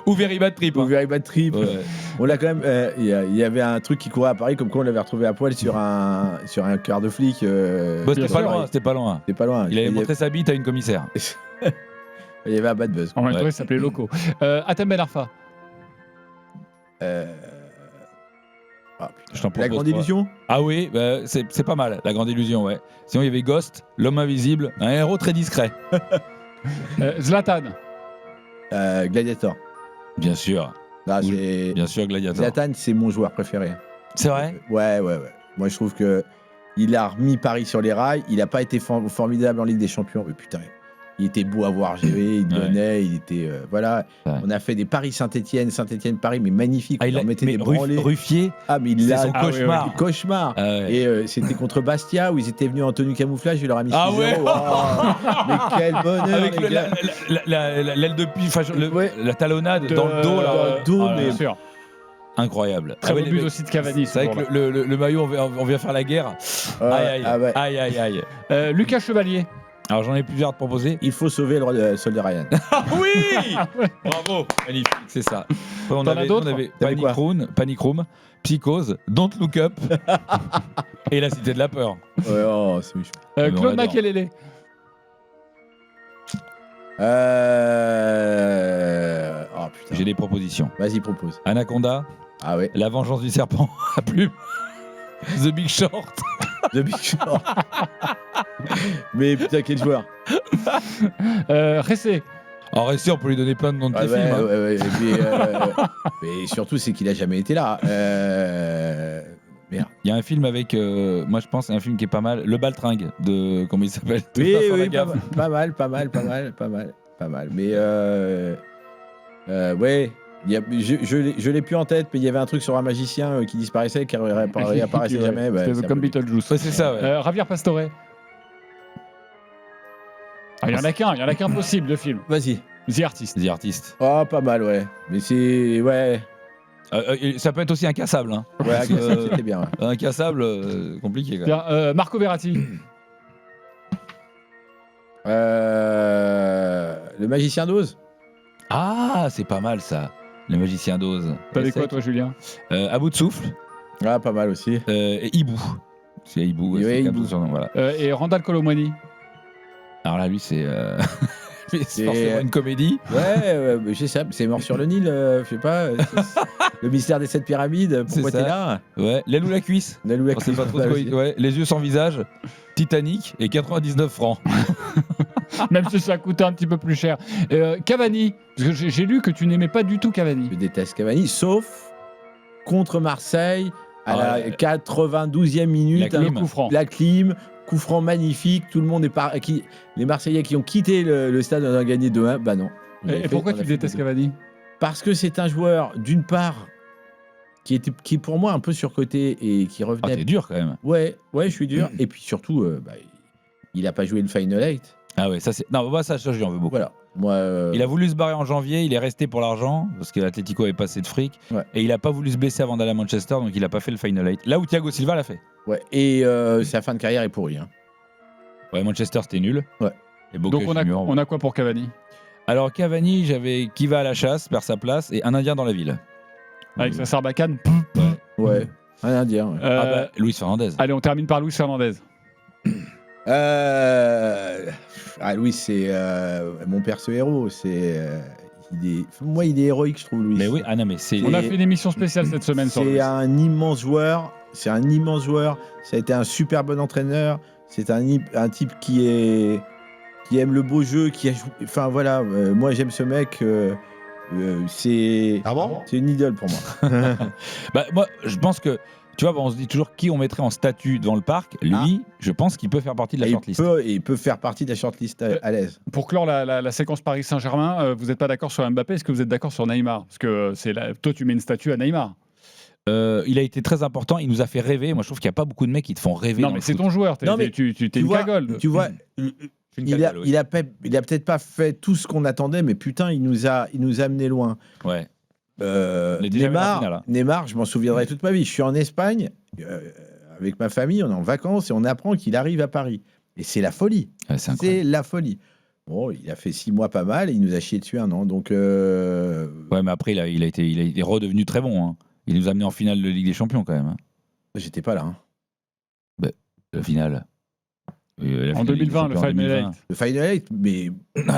Ou Very Bad Trip. Ou Very Bad Trip. Ouais. On l'a quand même. Il y avait un truc qui courait à Paris, comme quoi on l'avait retrouvé à poil sur un quart de flic. C'était pas loin. C'était pas loin. Il avait montré sa bite à une commissaire. Il y avait un bad buzz. En même temps, il s'appelait Loco. Atem Ben Arfa. La Grande Illusion. Ah oui, bah, c'est pas mal, La Grande Illusion, ouais. Sinon, il y avait Ghost, L'Homme Invisible, un héros très discret. Zlatan. Gladiator. Bien sûr. Là, bien sûr, Gladiator. Zlatan, c'est mon joueur préféré. C'est vrai ? Ouais. Moi, je trouve que il a remis Paris sur les rails. Il n'a pas été formidable en Ligue des Champions. Mais putain, il était beau à voir gérer. Il donnait. Il était voilà. Ouais. On a fait des Paris Saint-Étienne, Paris, mais magnifique. Il mettait des branlés. Ruffier. Ah, mais il a son cauchemar. Ouais. Cauchemar. Et c'était contre Bastia où ils étaient venus en tenue camouflage. Il leur a mis 6-0. Mais quel bonheur. Avec l'aile de pied, la talonnade dans le dos. Dans le dos, mais bien sûr. Incroyable. Très beau but aussi de Cavani. C'est vrai que le maillot, on vient faire la guerre. Aïe. Lucas Chevalier. Alors j'en ai plusieurs à te proposer. Il faut sauver le soldat Ryan. Oui. Bravo. Magnifique, c'est ça. On avait Panic Room, Psychose, Don't Look Up et La Cité de la Peur. Ouais, c'est méchant. Claude Makelele. Putain. J'ai des propositions. Vas-y, propose. Anaconda. Ah ouais. La vengeance du serpent à plume. The Big Short. The Big Short. Mais putain, quel joueur. Ressé. Alors Ressé, on peut lui donner plein de noms de tes films. Ouais. Mais surtout, c'est qu'il a jamais été là. Merde. Il y a un film avec, moi je pense, un film qui est pas mal, Le Baltringue de, comment il s'appelle ? Oui, pas mal. Mais ouais. Je l'ai plus en tête, mais il y avait un truc sur un magicien qui disparaissait, qui réapparaissait jamais. C'était comme Beetlejuice. Ouais, c'est ça, ouais. Javier Pastore. Il y en a qu'un possible de film. Vas-y. The Artist. Oh, pas mal, ouais. Mais c'est. Ouais. Ça peut être aussi incassable. Hein. Ouais, incassable, c'était bien. Ouais. Incassable, compliqué. Quand même. Bien, Marco Verratti. Le magicien d'Oz. Ah, c'est pas mal ça. Le magicien d'Oz. T'avais quoi, toi, Julien ? À bout de souffle. Ah, pas mal aussi. Et Hibou. C'est Hibou. Ouais, Hibou. Voilà. Et Randall Colomwani. Alors là, lui, c'est forcément une comédie. Ouais, je sais, c'est Mort sur le Nil, je sais pas. Le mystère des 7 pyramides, pourquoi t'es là ? Ouais, L'aile ou la cuisse. L'aile ou la cuisse. Pas trop ouais. Les yeux sans visage, Titanic et 99 francs. Même si ça coûtait un petit peu plus cher. Cavani, parce que j'ai lu que tu n'aimais pas du tout Cavani. Je déteste Cavani, sauf contre Marseille, à la 92e minute. Le coup franc. La clim. Coup franc magnifique, tout le monde est les Marseillais qui ont quitté le stade en ont gagné 2-1, bah non. Et pourquoi tu détestes Cavani ? Parce que c'est un joueur, d'une part, qui est pour moi un peu surcoté et qui revenait. Ah, t'es dur quand même. Ouais, je suis dur. Et puis surtout, il a pas joué le Final 8. Ah ouais, ça c'est. Non, ça j'en veux beaucoup. Voilà. Moi, il a voulu se barrer en janvier, il est resté pour l'argent parce que l'Atlético avait pas assez de fric, et il a pas voulu se blesser avant d'aller à Manchester, donc il a pas fait le Final 8. Là où Thiago Silva l'a fait. Ouais. Et sa fin de carrière est pourrie. Hein. Ouais, Manchester c'était nul. Ouais. Et donc on a quoi pour Cavani ? Alors Cavani, j'avais qui va à la chasse, perd sa place, et un Indien dans la ville. Avec sa sarbacane. Ouais. Un Indien. Ouais. Luis Fernandez. Allez, on termine par Luis Fernandez. Louis, c'est mon perso héros. Moi, il est héroïque, je trouve, Louis. Mais oui, mais c'est. On a fait une émission spéciale cette semaine sur Louis. C'est un immense joueur. Ça a été un super bon entraîneur. C'est un type qui aime le beau jeu, qui a joué. Enfin voilà, moi j'aime ce mec. C'est une idole pour moi. Moi, je pense que. Tu vois, on se dit toujours qui on mettrait en statut devant le parc. Lui, je pense qu'il peut faire partie de la shortlist. Il peut faire partie de la shortlist à l'aise. Pour clore la séquence Paris Saint-Germain, vous n'êtes pas d'accord sur Mbappé, est-ce que vous êtes d'accord sur Neymar ? Parce que toi, tu mets une statue à Neymar. Il a été très important, il nous a fait rêver. Moi, je trouve qu'il n'y a pas beaucoup de mecs qui te font rêver. Non, mais c'est ton joueur, t'es une cagole. Tu vois, il a peut-être pas fait tout ce qu'on attendait, mais putain, il nous a amené loin. Ouais. Neymar, je m'en souviendrai toute ma vie. Je suis en Espagne avec ma famille, on est en vacances et on apprend qu'il arrive à Paris. Et c'est la folie. Ouais, c'est la folie. Bon, il a fait 6 mois pas mal et il nous a chié dessus un an. Donc, Ouais, mais après, il est redevenu très bon. Hein. Il nous a amené en finale de Ligue des Champions quand même. Hein. J'étais pas là. Hein. La finale. En 2020, le Final 8. Le Final 8, mais.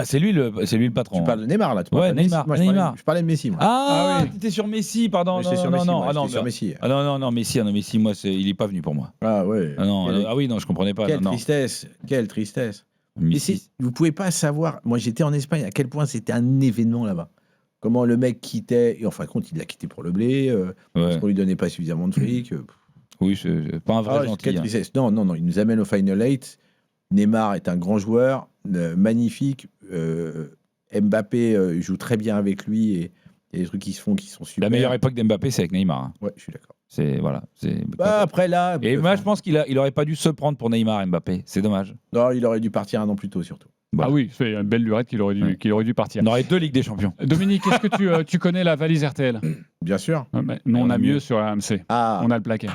C'est lui le patron. Tu parles de Neymar, là. Ouais, Neymar. Je parlais de Messi. Moi. Ah, t'étais sur Messi, pardon. J'étais sur Messi. Messi. Non, Messi, moi, il est pas venu pour moi. Ah, ouais. Oui, non, je comprenais pas. Quelle tristesse. Messi. Vous pouvez pas savoir. Moi, j'étais en Espagne, à quel point c'était un événement là-bas. Comment le mec quittait. Et en fin de compte, il l'a quitté pour le blé. Parce qu'on lui donnait pas suffisamment de fric. Oui, c'est pas un vrai gentil. Non, il nous amène au Final 8. Neymar est un grand joueur, magnifique. Mbappé joue très bien avec lui et il y a des trucs qui se font qui sont super. La meilleure époque d'Mbappé, c'est avec Neymar. Hein. Ouais, je suis d'accord. Après là. Et moi, je pense qu'il aurait pas dû se prendre pour Neymar, Mbappé. C'est dommage. Non, il aurait dû partir un an plus tôt, surtout. Ah oui, c'est une belle lurette qu'il aurait dû partir. On aurait 2 Ligues des Champions. Dominique, est-ce que tu connais la valise RTL ? Bien sûr. Nous, on a mieux sur RMC. On a le placard.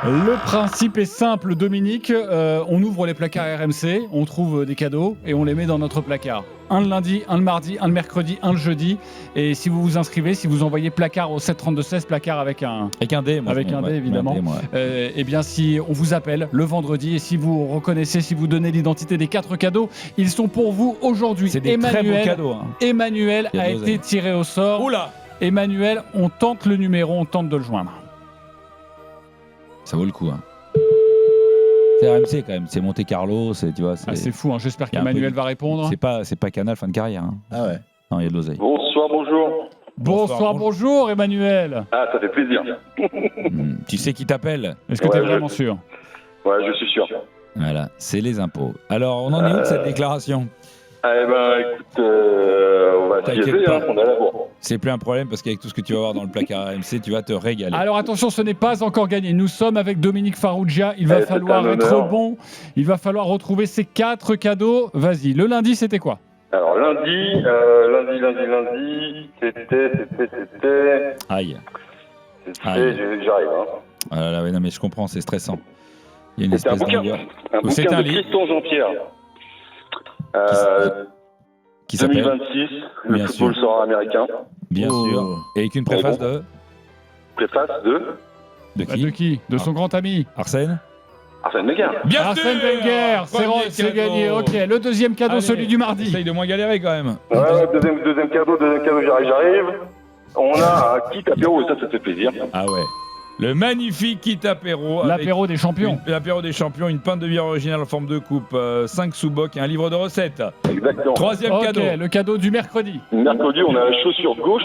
Le principe est simple, Dominique. On ouvre les placards RMC, on trouve des cadeaux et on les met dans notre placard. Un le lundi, un le mardi, un le mercredi, un le jeudi. Et si vous vous inscrivez, si vous envoyez placard au 732-16, placard avec un D, évidemment. Eh bien, si on vous appelle le vendredi et si vous reconnaissez, si vous donnez l'identité des 4 cadeaux, ils sont pour vous aujourd'hui. C'est des très beaux cadeaux. Hein. Emmanuel a été tiré au sort. Oula ! Emmanuel, on tente le numéro, on tente de le joindre. Ça vaut le coup. Hein. C'est RMC quand même, c'est Monte Carlo, c'est fou. Hein. J'espère qu'Emmanuel va répondre. C'est pas Canal fin de carrière. Hein. Ah ouais. Non, il y a de l'oseille. Bonsoir, bonjour. Bonjour Emmanuel. Ah, ça fait plaisir. Tu sais qui t'appelle ? Est-ce que tu es vraiment sûr ? Ouais, je suis sûr. Voilà, c'est les impôts. Alors, on en est où de cette déclaration ? Eh ben, écoute, on va s'y aider, on a la voix. C'est plus un problème parce qu'avec tout ce que tu vas voir dans le placard RMC, tu vas te régaler. Alors attention, ce n'est pas encore gagné. Nous sommes avec Dominique Farrugia. Il va falloir être bon. Il va falloir retrouver ces 4 cadeaux. Vas-y, le lundi, c'était quoi ? Alors lundi, c'était... Aïe. J'arrive, hein. Ah là, non mais je comprends, c'est stressant. Il y a une espèce d'envoi. C'est un livre. Tristan Jean-Pierre. Qui s'appelle 2026, le football sera américain. Bien sûr. Et avec une préface de... Préface de... De qui ? De son grand ami Arsène Wenger. Bien Arsène Wenger, c'est gagné. Ok, le deuxième cadeau, celui du mardi. Essaye de moins galérer quand même. Ouais, deuxième cadeau, j'arrive. On a un kit apéro, et ça fait plaisir. Ah ouais. Le magnifique kit apéro. L'apéro des champions. L'apéro des champions, une pinte de bière originale en forme de coupe, 5 sous-bocs et un livre de recettes. Exactement. Troisième cadeau. Le cadeau du mercredi. Mercredi, on a la chaussure gauche.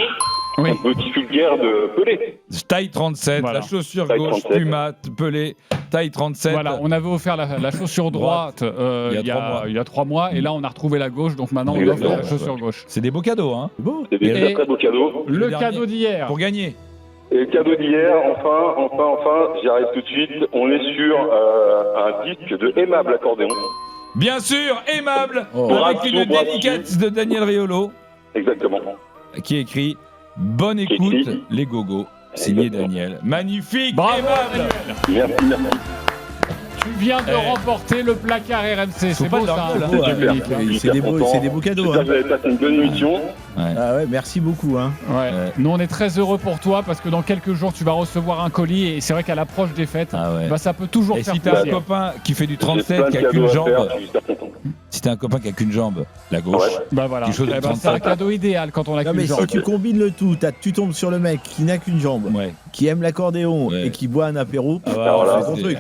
Oui. Un petit vulgaire de Pelé. Taille 37, voilà. La chaussure taille gauche, 37. Puma, Pelé, taille 37. Voilà, on avait offert la chaussure droite il y a 3 mois. Et là, on a retrouvé la gauche. Donc maintenant, on offre la chaussure gauche. C'est des beaux cadeaux, hein. C'est des très beaux cadeaux. Le cadeau d'hier. Pour gagner. Et le cadeau d'hier, enfin, j'y arrive tout de suite. On est sur un disque de Aimable Accordéon. Bien sûr, Aimable, avec une dédicace de Daniel Riolo. Exactement. Qui écrit « Bonne écoute, les gogos », signé Daniel. Magnifique, bravo, Aimable. Merci. Tu viens de remporter le placard RMC. C'est beau ça. C'est des beaux cadeaux. Vous avez passé une bonne émission. Ouais. Ah ouais, merci beaucoup. Hein. Ouais. Nous, on est très heureux pour toi parce que dans quelques jours, tu vas recevoir un colis et c'est vrai qu'à l'approche des fêtes, ça peut toujours faire plaisir. Et si t'as un copain qui fait du 37, qui a qu'une jambe, si t'as un copain qui a qu'une jambe, la gauche, bah voilà. C'est un cadeau idéal quand on a qu'une jambe. Si tu combines le tout, tu tombes sur le mec qui n'a qu'une jambe, qui aime l'accordéon et qui boit un apéro, c'est ton truc.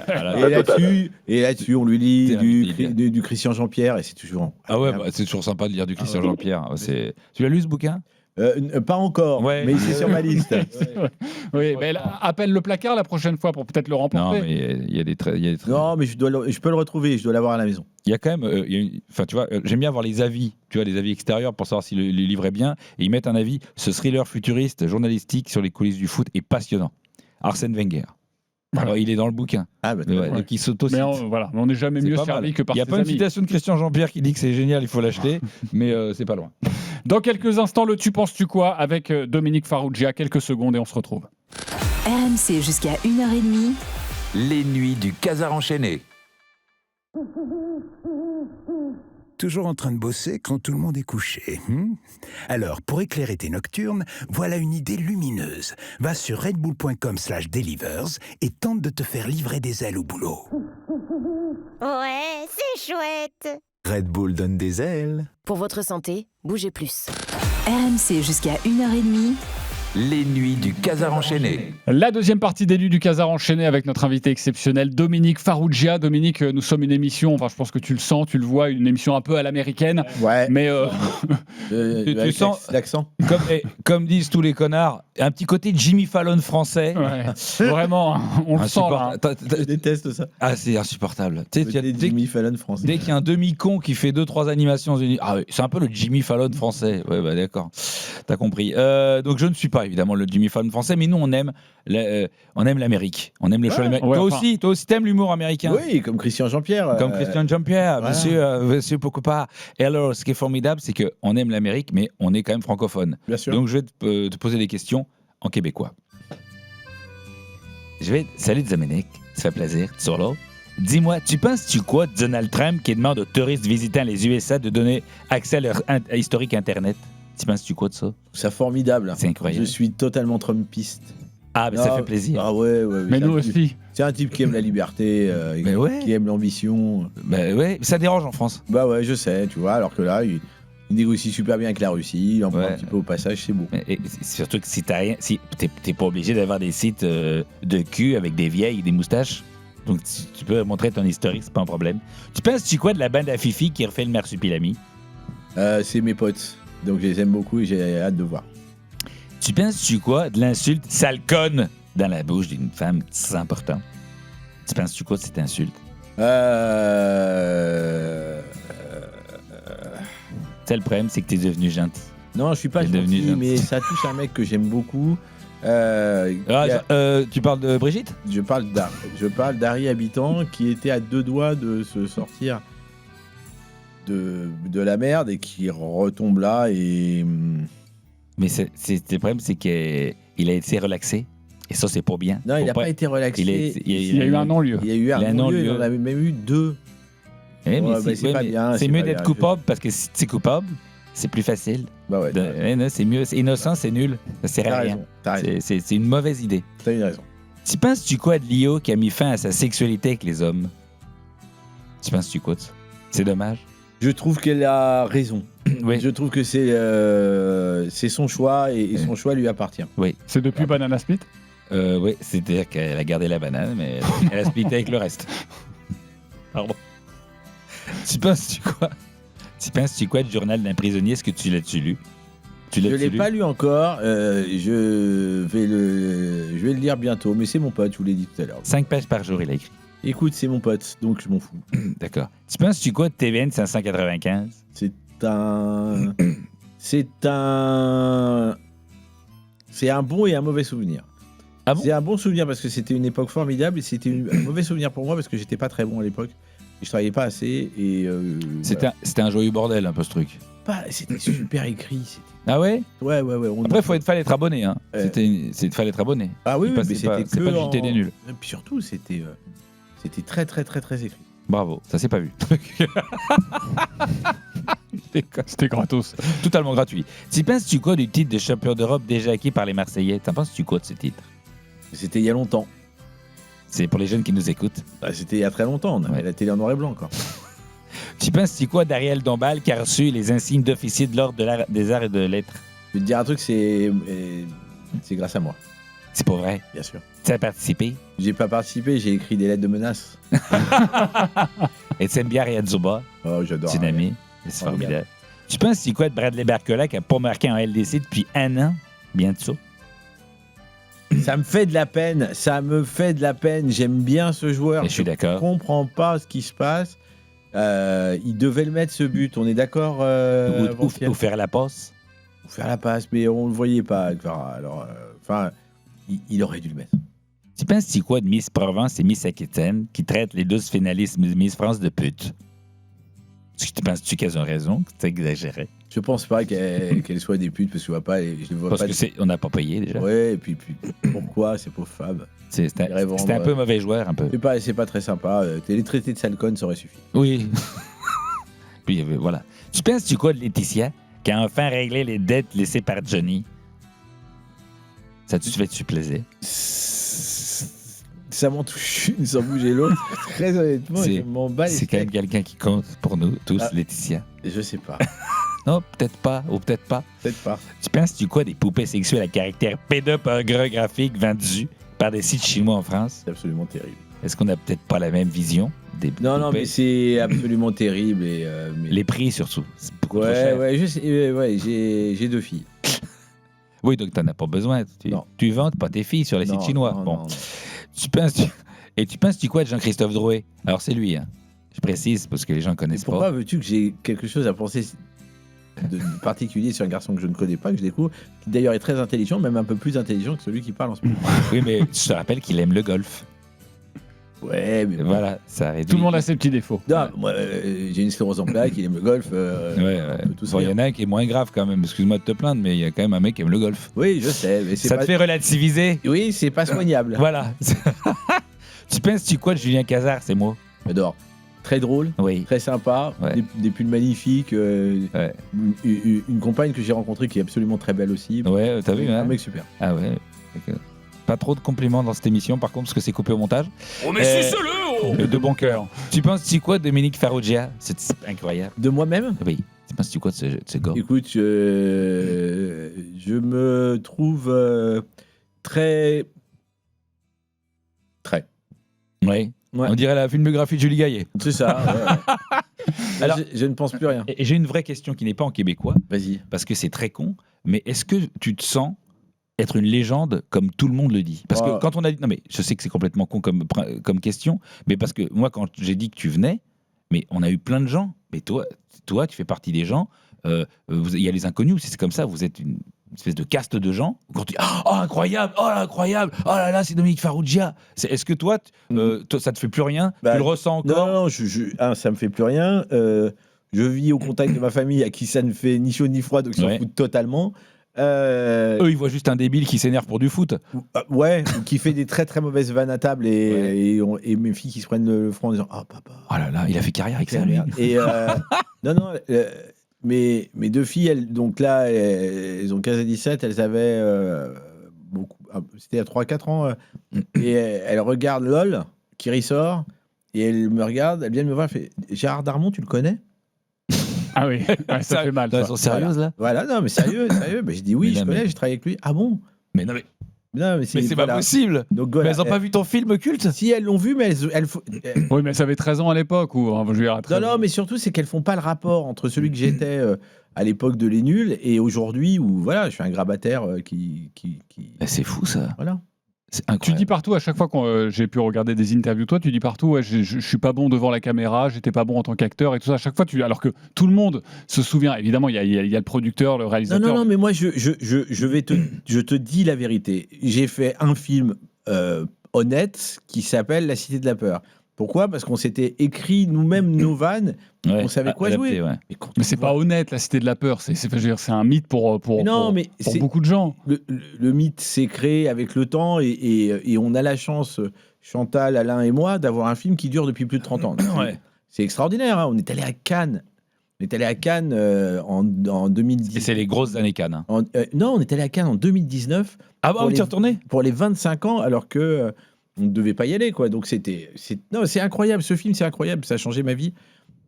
Et là-dessus, on lui lit du Christian Jean-Pierre et c'est toujours... Ah ouais, c'est toujours sympa de lire du Christian Jean-Pierre. Tu l'as lu ce bouquin ? Pas encore, mais c'est sur ma liste. Oui, mais appelle le placard la prochaine fois pour peut-être le remporter. Non, mais il y a des traits. Non, mais je peux le retrouver, je dois l'avoir à la maison. Il y a quand même, tu vois, j'aime bien voir les avis, les avis extérieurs pour savoir si le livre est bien. Et ils mettent un avis. Ce thriller futuriste, journalistique sur les coulisses du foot est passionnant. Arsène Wenger. Alors, il est dans le bouquin. Donc il s'auto-cite. Mais on n'est jamais mieux servi que par ses amis. Il n'y a pas une citation de Christian Jean-Pierre qui dit que c'est génial, il faut l'acheter, mais c'est pas loin. Dans quelques instants, le Tu penses-tu quoi avec Dominique Farrugia. Quelques secondes et on se retrouve. RMC jusqu'à 1h30. Les nuits du Casar enchaîné. Toujours en train de bosser quand tout le monde est couché. Alors, pour éclairer tes nocturnes, voilà une idée lumineuse. Va sur redbull.com/delivers et tente de te faire livrer des ailes au boulot. Ouais, c'est chouette. Red Bull donne des ailes. Pour votre santé, bougez plus. RMC jusqu'à 1h30. Les nuits du Casar enchaîné. La deuxième partie des nuits du Casar enchaîné avec notre invité exceptionnel Dominique Farrugia. Dominique, nous sommes une émission, enfin je pense que tu le sens, tu le vois, une émission un peu à l'américaine. Ouais. Mais tu sens l'accent. Comme disent tous les connards, un petit côté Jimmy Fallon français. Ouais, vraiment, on le sent là. Je déteste ça. Ah, c'est insupportable. Jimmy Fallon français. Dès qu'il y a un demi-con qui fait 2-3 animations, ah oui, c'est un peu le Jimmy Fallon français. Ouais, bah d'accord, t'as compris. Donc je ne suis pas évidemment le Jimmy Fallon français, mais nous on aime l'Amérique, on aime le show américain. Ouais, toi aussi t'aimes l'humour américain. Oui, comme Christian Jean-Pierre. Comme Christian Jean-Pierre, monsieur pourquoi pas. Et alors, ce qui est formidable, c'est que on aime l'Amérique, mais on est quand même francophone. Bien sûr. Donc je vais te poser des questions en québécois. Salut Dominique, ça fait plaisir, sur l'eau. Dis-moi, tu penses-tu quoi de Donald Trump qui demande aux touristes visitant les USA de donner accès à leur historique Internet? Tu penses-tu quoi de ça? C'est formidable. C'est incroyable. Je suis totalement trumpiste. Ah, mais ça fait plaisir. Ah ouais. Mais nous aussi. C'est un type qui aime la liberté, qui aime l'ambition. Ben ouais, ça dérange en France. Bah ouais, je sais, tu vois, alors que là, il négocie super bien avec la Russie, il en prend un petit peu au passage, c'est beau. Et surtout que si t'es pas obligé d'avoir des sites de cul avec des vieilles et des moustaches. Donc tu peux montrer ton historique, c'est pas un problème. Tu penses-tu quoi de la bande à Fifi qui refait le Marsupilami? C'est mes potes. Donc je les aime beaucoup et j'ai hâte de voir. Tu penses-tu quoi de l'insulte sale conne dans la bouche d'une femme? C'est important. Tu penses-tu quoi de cette insulte? C'est le problème, c'est que t'es devenu gentil. Non, je suis pas gentil, mais ça touche un mec que j'aime beaucoup. Tu parles de Brigitte? Je parle d'Harry Habitant qui était à 2 doigts de se sortir de la merde et qui retombe là et... Mais le problème, c'est qu'il a été relaxé. Et ça, c'est pas bien. Non, il n'a pas été relaxé. Il y a eu un non-lieu. Il y a eu un non-lieu. Il en avait même eu 2. C'est pas bien. C'est mieux d'être coupable parce que si tu es coupable, c'est plus facile. Bah ouais. C'est mieux. C'est innocent, c'est nul. Ça sert à rien. C'est une mauvaise idée. T'as une raison. Tu penses-tu quoi de Lio qui a mis fin à sa sexualité avec les hommes? Tu penses-tu quoi de ça? C'est dommage. Je trouve qu'elle a raison. Oui. Je trouve que c'est son choix et son choix lui appartient. Oui. C'est depuis Banana Split? Oui, c'est-à-dire qu'elle a gardé la banane, mais elle a splitté avec le reste. Pardon. Tu penses-tu quoi du journal d'un prisonnier? Est-ce que tu l'as-tu lu? Je ne l'ai pas lu encore. Je vais le lire bientôt, mais c'est mon pote, je vous l'ai dit tout à l'heure. 5 pages par jour, il a écrit. Écoute, c'est mon pote, donc je m'en fous. D'accord. Tu penses-tu quoi de TVN 595? C'est un bon et un mauvais souvenir. Ah bon? C'est un bon souvenir parce que c'était une époque formidable et c'était un mauvais souvenir pour moi parce que j'étais pas très bon à l'époque. Et je travaillais pas assez et... C'était un joyeux bordel, un peu ce truc. C'était super écrit. Ah ouais? Ouais. Après, fallait être abonné. Hein. Fallait être abonné. Ah oui, mais c'était c'est pas le JT des nuls. Et puis surtout, c'était très, très, très, très écrit. Bravo, ça s'est pas vu. C'était gratos. Totalement gratuit. Tu penses-tu quoi du titre de champion d'Europe déjà acquis par les Marseillais? T'en penses-tu quoi de ce titre? C'était il y a longtemps. C'est pour les jeunes qui nous écoutent. C'était il y a très longtemps. On avait la télé en noir et blanc encore. Tu penses-tu quoi d'Ariel Dombal qui a reçu les insignes d'officier de l'ordre des arts et de lettres? Je vais te dire un truc, c'est grâce à moi. C'est pas vrai? Bien sûr. Tu as participé? J'ai pas participé, j'ai écrit des lettres de menaces. Et tu aimes bien Ariel Zuba? Oh, j'adore. C'est une amie. C'est formidable. Tu penses-tu quoi de Bradley Barcola qui n'a pas marqué en LDC depuis 1 an? Bientôt. Ça me fait de la peine. J'aime bien ce joueur. Et je suis d'accord. Je comprends pas ce qui se passe. Il devait le mettre, ce but. On est d'accord? Ou faire la passe. Ou faire la passe, mais on le voyait pas. Alors, il aurait dû le mettre. Tu penses-tu quoi de Miss Provence et Miss Aquitaine qui traitent les 12 finalistes Miss France de putes? Tu penses-tu qu'elles ont raison? C'est exagéré. Je pense pas qu'elle soit des putes, parce que je vois pas. Je les vois Parce pas que on n'a pas payé déjà. Ouais, et puis pourquoi ces pauvres femmes? C'était un peu mauvais joueur, un peu. C'est pas très sympa. Les traités de sale conne, ça aurait suffi. Oui. Puis voilà. Tu penses-tu quoi de Laetitia, qui a enfin réglé les dettes laissées par Johnny? Ça te fait-tu plaisir? Ça m'en touche une sans bouger l'autre. Très honnêtement, je m'en bats les C'est quand même quelqu'un qui compte pour nous tous, Laetitia. Je sais pas. Non, peut-être pas, ou peut-être pas. Peut-être pas. Tu penses-tu quoi des poupées sexuelles à caractère pédopornographique vendues par des sites chinois en France? C'est absolument terrible. Est-ce qu'on n'a peut-être pas la même vision des poupées? Non, mais c'est absolument terrible. Les prix surtout. C'est beaucoup trop Ouais, cher. j'ai 2 filles. Oui, donc t'en as pas besoin. Tu vends pas tes filles sur les sites chinois. Non. Tu penses-tu quoi de Jean-Christophe Drouet? Alors c'est lui, hein. Je précise parce que les gens connaissent Pourquoi pas. veux-tu que j'ai quelque chose à penser de particulier sur un garçon que je ne connais pas, que je découvre, qui d'ailleurs est très intelligent, même un peu plus intelligent que celui qui parle en ce moment? Oui, mais je te rappelle qu'il aime le golf. Ouais, mais voilà, ça réduit. Tout le monde a ses petits défauts. Non, moi, j'ai une sclérose en plaques, il aime le golf. Bon, il y en a un qui est moins grave quand même. Excuse-moi de te plaindre, mais il y a quand même un mec qui aime le golf. Oui, je sais. Mais ça te fait relativiser. Oui, c'est pas soignable. Voilà. Tu penses-tu quoi de Julien Cazard? C'est moi. J'adore. Très drôle, très sympa, des pulls magnifiques, une compagne que j'ai rencontrée qui est absolument très belle aussi. Ouais, t'as vu, hein? Un mec super. Ah ouais. Pas trop de compliments dans cette émission, par contre, parce que c'est coupé au montage. Oh, mais suce-le! De bon cœur. Tu penses-tu quoi de Dominique Farrugia? C'est incroyable. De moi-même? Oui. Tu penses-tu quoi de ce gars? Écoute, je me trouve très. Oui. On dirait la filmographie de Julie Gaillet. C'est ça. Alors, je ne pense plus rien. Et j'ai une vraie question qui n'est pas en québécois. Vas-y. Parce que c'est très con. Mais est-ce que tu te sens être une légende comme tout le monde le dit? Parce que quand on a dit... Non, mais je sais que c'est complètement con comme question. Mais parce que moi, quand j'ai dit que tu venais, mais on a eu plein de gens. Mais toi tu fais partie des gens. Il y a les inconnus. C'est comme ça. Vous êtes une espèce de caste de gens. Quand tu dis « Oh, incroyable! Oh, incroyable! Oh là là, c'est Dominique Farrugia !» Est-ce que toi, ça te fait plus rien? Tu le ressens encore? Non, ça me fait plus rien. Je vis au contact de ma famille à qui ça ne fait ni chaud ni froid, donc ils s'en foutent totalement. Eux, ils voient juste un débile qui s'énerve pour du foot. Ouais, qui fait des très très mauvaises vannes à table et mes filles qui se prennent le front en disant « Oh papa !» Oh là là, il a fait carrière avec ça, lui. Et non, mes 2 filles, donc là, elles ont 15 et 17, elles avaient beaucoup. C'était à 3-4 ans. Et elles regardent LOL, qui ressort, et elles me regardent, elles viennent me voir, elles font « Gérard Darmon, tu le connais ?» Ah oui, ça fait mal. Elles sont sérieuses, là? Voilà, non, mais sérieux. Je dis oui, je connais, j'ai travaillé avec lui. Ah bon? Mais non, mais c'est pas possible. Donc, voilà, mais elles n'ont pas vu ton film culte? Si, elles l'ont vu, mais elles oui, mais ça avait 13 ans à l'époque. Ou, je veux dire, non, mais surtout, c'est qu'elles font pas le rapport entre celui que j'étais à l'époque de Les Nuls et aujourd'hui où, voilà, je suis un grabataire qui... C'est fou, ça. Voilà. Tu dis partout, à chaque fois que j'ai pu regarder des interviews, toi, tu dis partout, ouais, je suis pas bon devant la caméra, j'étais pas bon en tant qu'acteur et tout ça. À chaque fois, alors que tout le monde se souvient, évidemment, il y a le producteur, le réalisateur. Non, mais moi, je te dis la vérité. J'ai fait un film honnête qui s'appelle La Cité de la Peur. Pourquoi? Parce qu'on s'était écrit nous-mêmes nos vannes, on savait quoi jouer. Ouais. Mais c'est pas honnête, La Cité de la Peur. C'est un mythe pour beaucoup de gens. Le mythe s'est créé avec le temps et on a la chance, Chantal, Alain et moi, d'avoir un film qui dure depuis plus de 30 ans. C'est extraordinaire. Hein. On est allé à Cannes. En 2010. Et c'est les grosses années Cannes. Hein. Non, on est allé à Cannes en 2019. Ah bon, tu es retourné? Pour les 25 ans, alors que... on ne devait pas y aller, quoi. Donc c'est incroyable, ce film, c'est incroyable, ça a changé ma vie.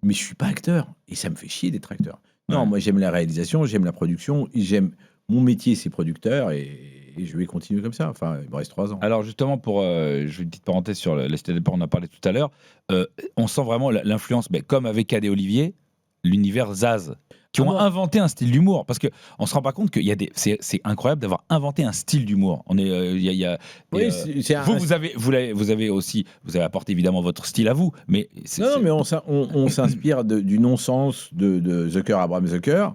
Mais je suis pas acteur et ça me fait chier d'être acteur. Non, moi j'aime la réalisation, j'aime la production, j'aime mon métier, c'est producteur et je vais continuer comme ça. Enfin, il me reste 3 ans. Alors justement, pour je fais une petite parenthèse sur la Cité de la Peur, on en a parlé tout à l'heure. On sent vraiment l'influence, comme avec Cadet Olivier, l'univers Zaz, qui ont inventé un style d'humour, parce que on se rend pas compte qu'il y a c'est incroyable d'avoir inventé un style d'humour. On est, vous avez aussi, vous avez apporté évidemment votre style à vous, mais mais on s'inspire du non-sens de Zucker, Abraham Zucker,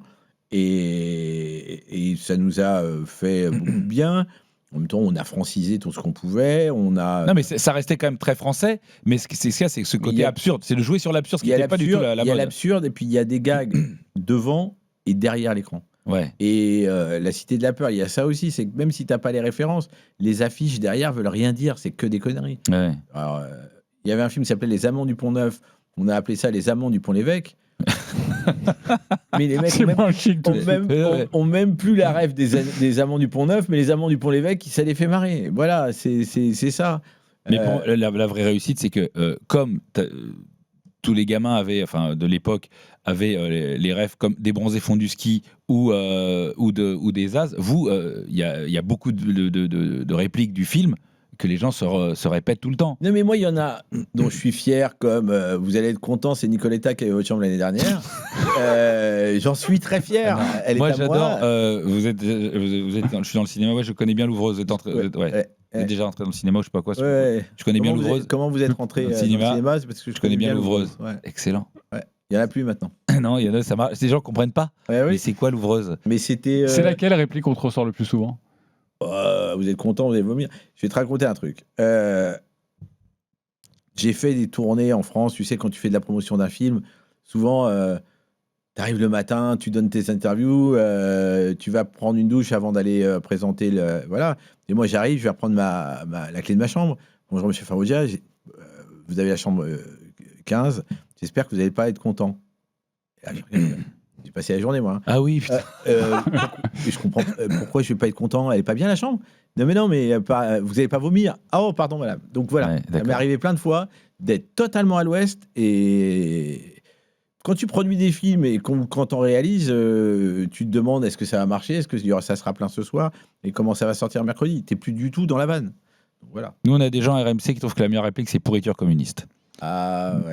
et ça nous a fait beaucoup de bien. En même temps, on a francisé tout ce qu'on pouvait. Non, mais ça restait quand même très français. Mais c'est ce côté absurde. C'est de jouer sur l'absurde, ce qui n'était pas du tout la mode. Il y a l'absurde, et puis il y a des gags devant est derrière l'écran. Ouais. Et la Cité de la Peur, il y a ça aussi, c'est que même si t'as pas les références, les affiches derrière veulent rien dire, c'est que des conneries. Ouais. Alors, il y avait un film qui s'appelait Les Amants du Pont-Neuf, on a appelé ça Les Amants du Pont-l'Évêque. Mais les mecs ont même plus la rêve des Amants du Pont-Neuf, mais les Amants du Pont-l'Évêque, ça les fait marrer. Voilà, c'est ça. Mais pour la vraie réussite, c'est que comme tous les gamins avaient, enfin de l'époque, avaient les rêves comme des bronzés font du ski ou des as. Vous, il y a beaucoup de répliques du film que les gens se répètent tout le temps. Non mais moi il y en a dont je suis fier, comme vous allez être content, c'est Nicoletta qui avait votre chambre l'année dernière. J'en suis très fier. Elle moi est à j'adore. moi. Vous êtes, je suis dans le cinéma. Ouais, je connais bien l'ouvreuse. Vous êtes déjà rentré dans le cinéma, je sais pas quoi. Je connais bien l'ouvreuse. Comment vous êtes rentré dans le cinéma? C'est parce que je connais bien l'ouvreuse. Excellent. Ouais. Il y en a plus maintenant. Non, il y en a. Ça marche. Ces gens comprennent pas. Mais c'est quoi l'ouvreuse? Mais c'était. C'est laquelle réplique qu'on te ressort le plus souvent? Vous êtes content, vous allez vomir. Je vais te raconter un truc. J'ai fait des tournées en France. Tu sais, quand tu fais de la promotion d'un film, souvent, tu arrives le matin, tu donnes tes interviews, tu vas prendre une douche avant d'aller présenter le. Voilà. Et moi, j'arrive, je vais reprendre la clé de ma chambre. Bonjour, monsieur Faroudia. Vous avez la chambre 15. J'espère que vous n'allez pas être content. J'ai passé la journée, moi. Hein. Ah oui, putain. Je comprends pourquoi je ne vais pas être content. Elle n'est pas bien, la chambre? Non, mais vous n'allez pas vomir. Ah, oh, pardon, madame. Donc voilà, ça m'est arrivé plein de fois d'être totalement à l'ouest. Et quand tu produis des films et quand tu en réalises, tu te demandes est-ce que ça va marcher? Est-ce que ça sera plein ce soir? Et comment ça va sortir mercredi? Tu n'es plus du tout dans la vanne. Donc, voilà. Nous, on a des gens à RMC qui trouvent que la meilleure réplique, c'est pourriture communiste. Ah ouais,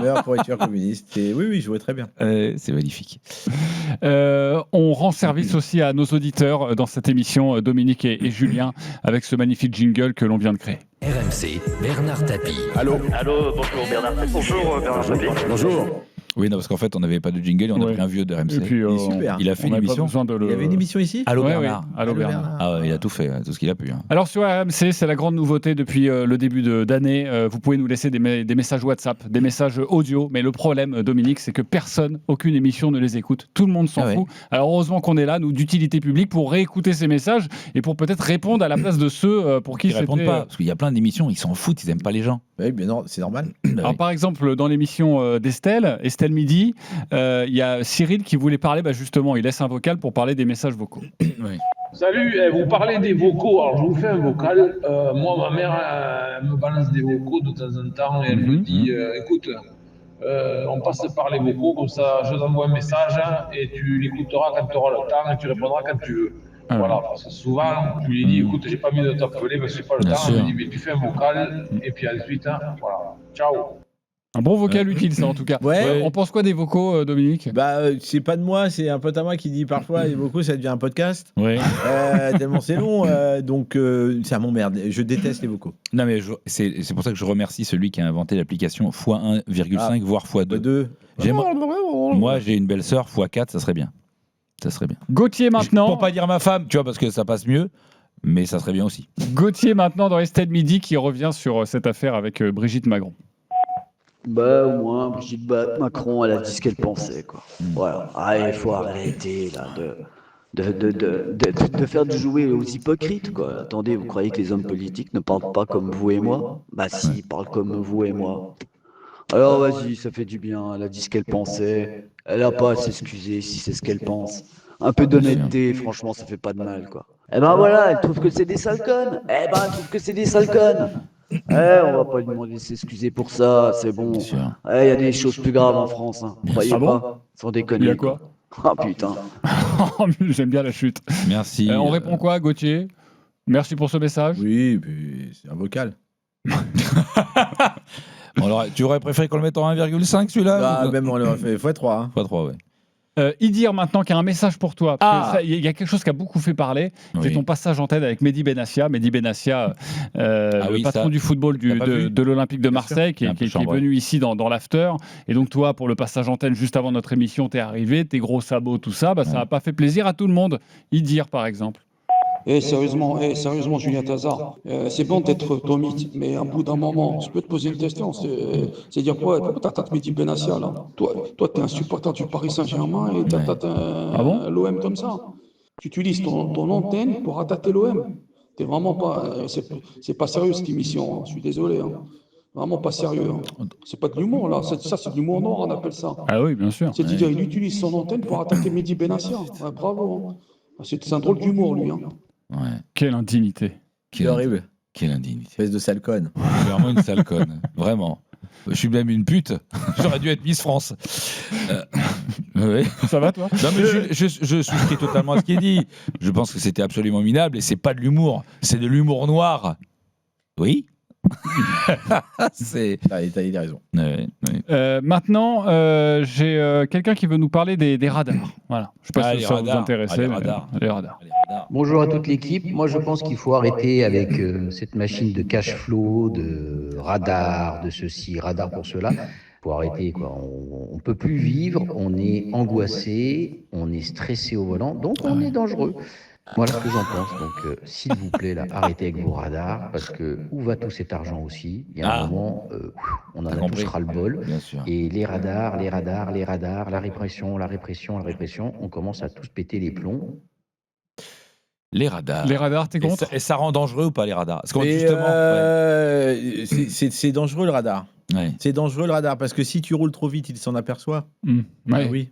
meilleure pourriture communiste. Et oui, je vois très bien. C'est magnifique. On rend service aussi à nos auditeurs dans cette émission, Dominique et Julien, avec ce magnifique jingle que l'on vient de créer. RMC, Bernard Tapie. Allô, bonjour Bernard Tapie. Bonjour Bernard Tapie. Bonjour. Oui, non, parce qu'en fait, on n'avait pas de jingle et on a pris un vieux de RMC. Et puis, super. Il a fait une émission. Il y avait une émission ici? Allô Bernard. Oui. Allô Bernard. Ah ouais, il a tout fait, tout ce qu'il a pu. Hein. Alors sur RMC, c'est la grande nouveauté depuis le début d'année. Vous pouvez nous laisser des messages WhatsApp, des messages audio. Mais le problème, Dominique, c'est que aucune émission ne les écoute. Tout le monde s'en fout. Alors heureusement qu'on est là, nous, d'utilité publique, pour réécouter ces messages et pour peut-être répondre à la place de ceux pour qui ils répondent pas. Parce qu'il y a plein d'émissions, ils s'en foutent, ils n'aiment pas les gens. Oui, bien non, c'est normal. Alors par exemple, dans l'émission d'Estelle Midi, il y a Cyril qui voulait parler, justement, il laisse un vocal pour parler des messages vocaux. Oui. Salut, vous parlez des vocaux, alors je vous fais un vocal. Moi, ma mère me balance des vocaux de temps en temps et elle me dit, écoute, on passe par les vocaux, comme ça je t'envoie un message et tu l'écouteras quand tu auras le temps et tu répondras quand tu veux. Voilà, parce que souvent, tu lui dis, écoute, j'ai pas mis de t'appeler parce que j'ai pas le temps. Elle me dit, mais tu fais un vocal et puis ensuite, voilà, ciao. Un bon vocal utile, ça, en tout cas. Ouais. On pense quoi des vocaux, Dominique? C'est pas de moi, c'est un pote à moi qui dit parfois les vocaux, ça devient un podcast. Oui. Tellement c'est long, donc ça m'emmerde. Je déteste les vocaux. Non, mais c'est pour ça que je remercie celui qui a inventé l'application x1,5, voire x2. Moi, j'ai une belle sœur, x4, ça serait bien. Ça serait bien. Gauthier maintenant. Pour pas dire ma femme, tu vois, parce que ça passe mieux, mais ça serait bien aussi. Gauthier maintenant dans Estelle Midi qui revient sur cette affaire avec Brigitte Macron. Au moins, Brigitte Macron, elle a dit ce qu'elle pensait, quoi. Voilà. Il faut arrêter, là, de faire du jouer aux hypocrites, quoi. Attendez, vous croyez que les hommes politiques ne parlent pas comme vous et moi? Si, ils parlent comme vous et moi. Alors, vas-y, ça fait du bien. Elle a dit ce qu'elle pensait. Elle n'a pas à s'excuser si c'est ce qu'elle pense. Un peu d'honnêteté, franchement, ça fait pas de mal, quoi. Voilà, elle trouve que c'est des sales connes. Elle trouve que c'est des sales connes. On va pas lui demander de s'excuser pour ça, c'est bon. Il y a des choses plus graves en France, hein. Croyez pas, sans déconner. Il y a quoi? Ah putain. J'aime bien la chute. Merci. On répond quoi, Gauthier? Merci pour ce message. Oui, c'est un vocal. Tu aurais préféré qu'on le mette en 1,5 celui-là? Même on l'aurait fait x3. Hein. x3, ouais. Idir maintenant qui a un message pour toi. Il y a quelque chose qui a beaucoup fait parler. C'est ton passage en tête avec Mehdi Benassia. Mehdi Benassia, le patron du football de l'Olympique de Marseille, qui est venu ici dans l'after. Et donc toi, pour le passage antenne juste avant notre émission, t'es arrivé, tes gros sabots, tout ça, ça n'a pas fait plaisir à tout le monde. Idir par exemple. Sérieusement, Julien Tazard, c'est bon d'être Tomite, mais à bout d'un moment, je peux te poser une question. C'est dire quoi? Pourquoi t'attaques Mehdi Benassia, là? Toi, t'es un supporter du Paris Saint-Germain et t'attaques l'OM comme ça. Tu utilises ton antenne pour attaquer l'OM. T'es vraiment pas. C'est pas sérieux cette émission, hein. Je suis désolé. Hein. Vraiment pas sérieux. Hein. C'est pas de l'humour, là. Ça, c'est de l'humour noir, on appelle ça. Ah oui, bien sûr. C'est-à-dire, il utilise son antenne pour attaquer Mehdi Benassia. Ouais, bravo. Hein. C'est un drôle d'humour, lui. Hein. Ouais. Quelle indignité. C'est horrible. Quelle indignité. Espèce de sale conne. Vraiment une sale conne. Vraiment. Je suis même une pute. J'aurais dû être Miss France. Oui. Ça va, toi? Non, mais je souscris totalement à ce qui est dit. Je pense que c'était absolument minable et c'est pas de l'humour. C'est de l'humour noir. Oui. T'as raison. Oui. Maintenant, j'ai quelqu'un qui veut nous parler des radars. Voilà. Je sais pas si ça vous intéresse. Les radars. Bonjour à toute l'équipe. Moi, je pense qu'il faut arrêter avec cette machine de cash flow, de radar, de ceci, radar pour cela. Il faut arrêter, quoi. On peut plus vivre. On est angoissé, on est stressé au volant, donc on est dangereux. Voilà ce que j'en pense. Donc, s'il vous plaît, là, arrêtez avec vos radars, parce que où va tout cet argent aussi? Il y a un moment, on en a tous ras-le-bol. Et les radars, la répression, on commence à tous péter les plombs. Les radars. Les radars, t'es contre? Et ça rend dangereux ou pas les radars? Parce qu'on c'est dangereux le radar. Ouais. C'est dangereux le radar parce que si tu roules trop vite, il s'en aperçoit. Ouais. Oui.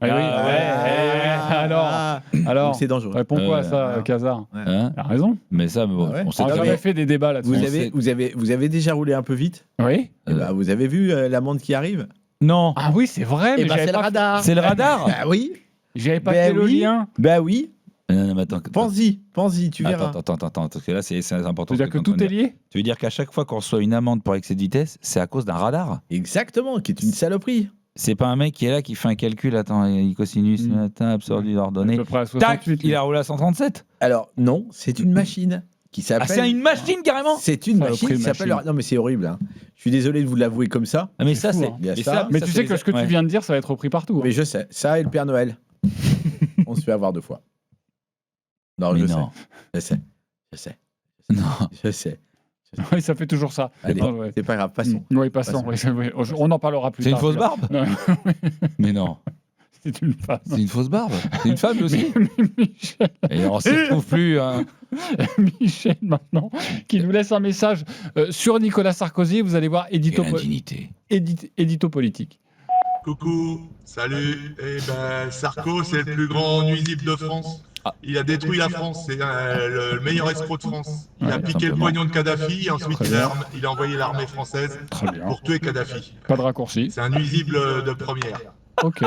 Alors, c'est dangereux. Réponds-quoi à ça, Cazard? Hein? T'as raison. Mais ça, on s'est jamais fait des débats là-dessus. Vous avez déjà roulé un peu vite? Oui. Vous avez vu l'amende qui arrive? Non. Ah oui, c'est vrai. Mais c'est le radar. C'est le radar. Bah oui. J'avais pas fait le lien. Bah oui. Non, mais attends, pense-y, tu verras. Attends, parce que là, c'est important. Tu veux dire que tout est lié? Tu veux dire qu'à chaque fois qu'on reçoit une amende pour excès de vitesse, c'est à cause d'un radar? Exactement, qui est une saloperie. C'est pas un mec qui est là, qui fait un calcul, attends, cosinus, absolu, ordonné. À peu près à 68. Tac, il a roulé à 137? Alors, non, c'est une machine qui s'appelle... Ah, c'est une machine, carrément? C'est une machine qui s'appelle... Non, mais c'est horrible, hein. Je suis désolé de vous l'avouer comme ça. Ah, mais ça, c'est... Mais tu sais que ce que tu viens de dire, ça va être repris partout. Mais je sais, ça et le Père Noël. On se fait avoir 2 fois. Non, je sais. Non. Je sais. Oui, ça fait toujours ça. Allez, c'est pas grave, passons. Oui, passons. On en parlera plus tard. C'est une fausse barbe? Mais non. C'est une femme. C'est une fausse barbe? C'est une femme aussi? Michel. Et on s'y retrouve plus. Hein. Michel, maintenant, qui nous laisse un message sur Nicolas Sarkozy. Vous allez voir, édito politique. Coucou, salut. Eh ben, Sarko, c'est le plus grand nuisible de France. Il a détruit la France, c'est le meilleur escroc de France. Il a piqué le pognon de Kadhafi, ensuite il a envoyé l'armée française pour tuer Kadhafi. Pas de raccourci. C'est un nuisible de première. Ok.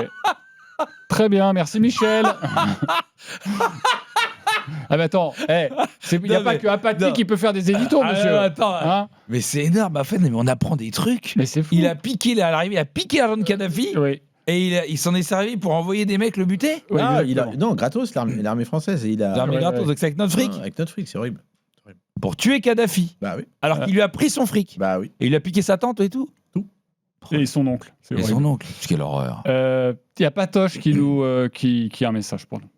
Très bien, merci Michel. Ah mais attends, il n'y a pas que Apathy qui peut faire des éditos, monsieur. Attends, mais c'est énorme, mais on apprend des trucs. Mais c'est fou. Il a piqué l'argent de Kadhafi. Oui. Et il s'en est servi pour envoyer des mecs le buter? Oui, non, gratos, l'armée française. L'armée gratos, donc c'est avec notre fric? Avec notre fric, c'est horrible. Pour tuer Kadhafi. Bah oui. Alors qu'il lui a pris son fric. Bah oui. Et il a piqué sa tante et tout. Et son oncle. Et son oncle. Quelle horreur. Il y a Patoche qui a un message pour nous.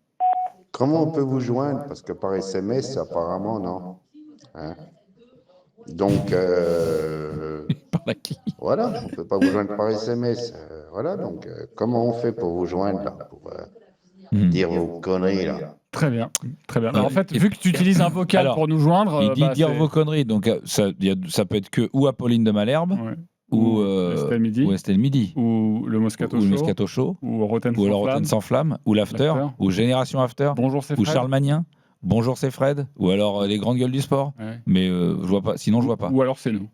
Comment on peut vous joindre? Parce que par SMS, apparemment, non. Hein? Donc, par qui? Voilà, on ne peut pas vous joindre par SMS. Voilà, donc, comment on fait pour vous joindre, là, pour dire vos conneries, là? Très bien, très bien. Alors, en fait, vu que tu utilises un vocal pour nous joindre... Il dit dire vos conneries, donc ça peut être que ou Apolline de Malherbe, ou Estelle Midi, ou le Moscato Show, ou Rotten sans flamme, ou l'After, ou Génération After, Bonjour, c'est ou Fred. Charles Magnin, Bonjour c'est Fred, ou alors les grandes gueules du sport. Ouais. Mais je vois pas. Sinon je vois pas. Ou alors c'est nous.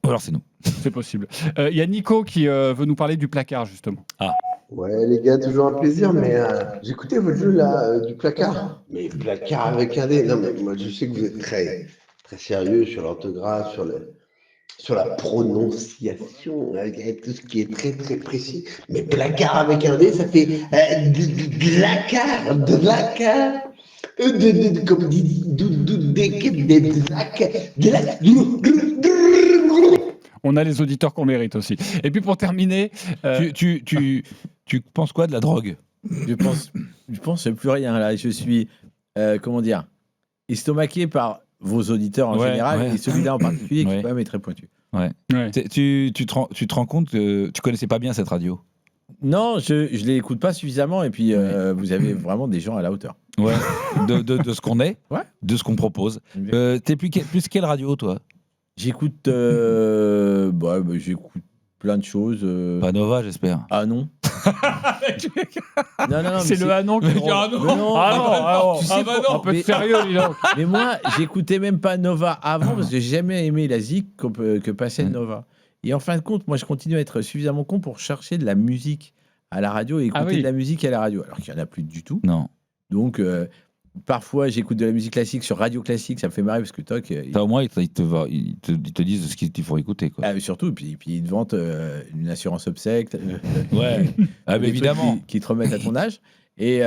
C'est possible. Il y a Nico qui veut nous parler du placard justement. Ah. Ouais les gars, toujours un plaisir, mais j'écoutais votre jeu là du placard. Mais placard avec un D. Non mais moi je sais que vous êtes très très sérieux sur l'orthographe, sur la prononciation, avec tout ce qui est très très précis. Mais placard avec un D, ça fait de la carte. Comme dit, on a les auditeurs qu'on mérite aussi. Et puis pour terminer, tu penses quoi de la drogue? Je pense plus rien là. Je suis comment dire? estomaqué par vos auditeurs en général, et celui-là en particulier, qui quand même est très pointu. Ouais. Tu te rends compte que tu connaissais pas bien cette radio? Non, je l'écoute pas suffisamment, et puis vous avez vraiment des gens à la hauteur. Ouais. de ce qu'on est, de ce qu'on propose. T'es plus quelle radio, toi? J'écoute j'écoute plein de choses. Pas Nova, j'espère. Ah non. non, c'est le Anon qui dit ah non. Un peu de sérieux, dis donc. Mais moi, j'écoutais même pas Nova avant parce que j'ai jamais aimé la zik que passait Nova. Et en fin de compte, moi, je continue à être suffisamment con pour chercher de la musique à la radio et écouter de la musique à la radio, alors qu'il n'y en a plus du tout. Non. Donc, parfois, j'écoute de la musique classique sur Radio Classique, ça me fait marrer parce que toc. Au moins, ils te disent ce qu'il faut écouter, quoi. Ah, surtout, puis ils te vantent une assurance obsèque. Évidemment. Qui te remettent à ton âge. Et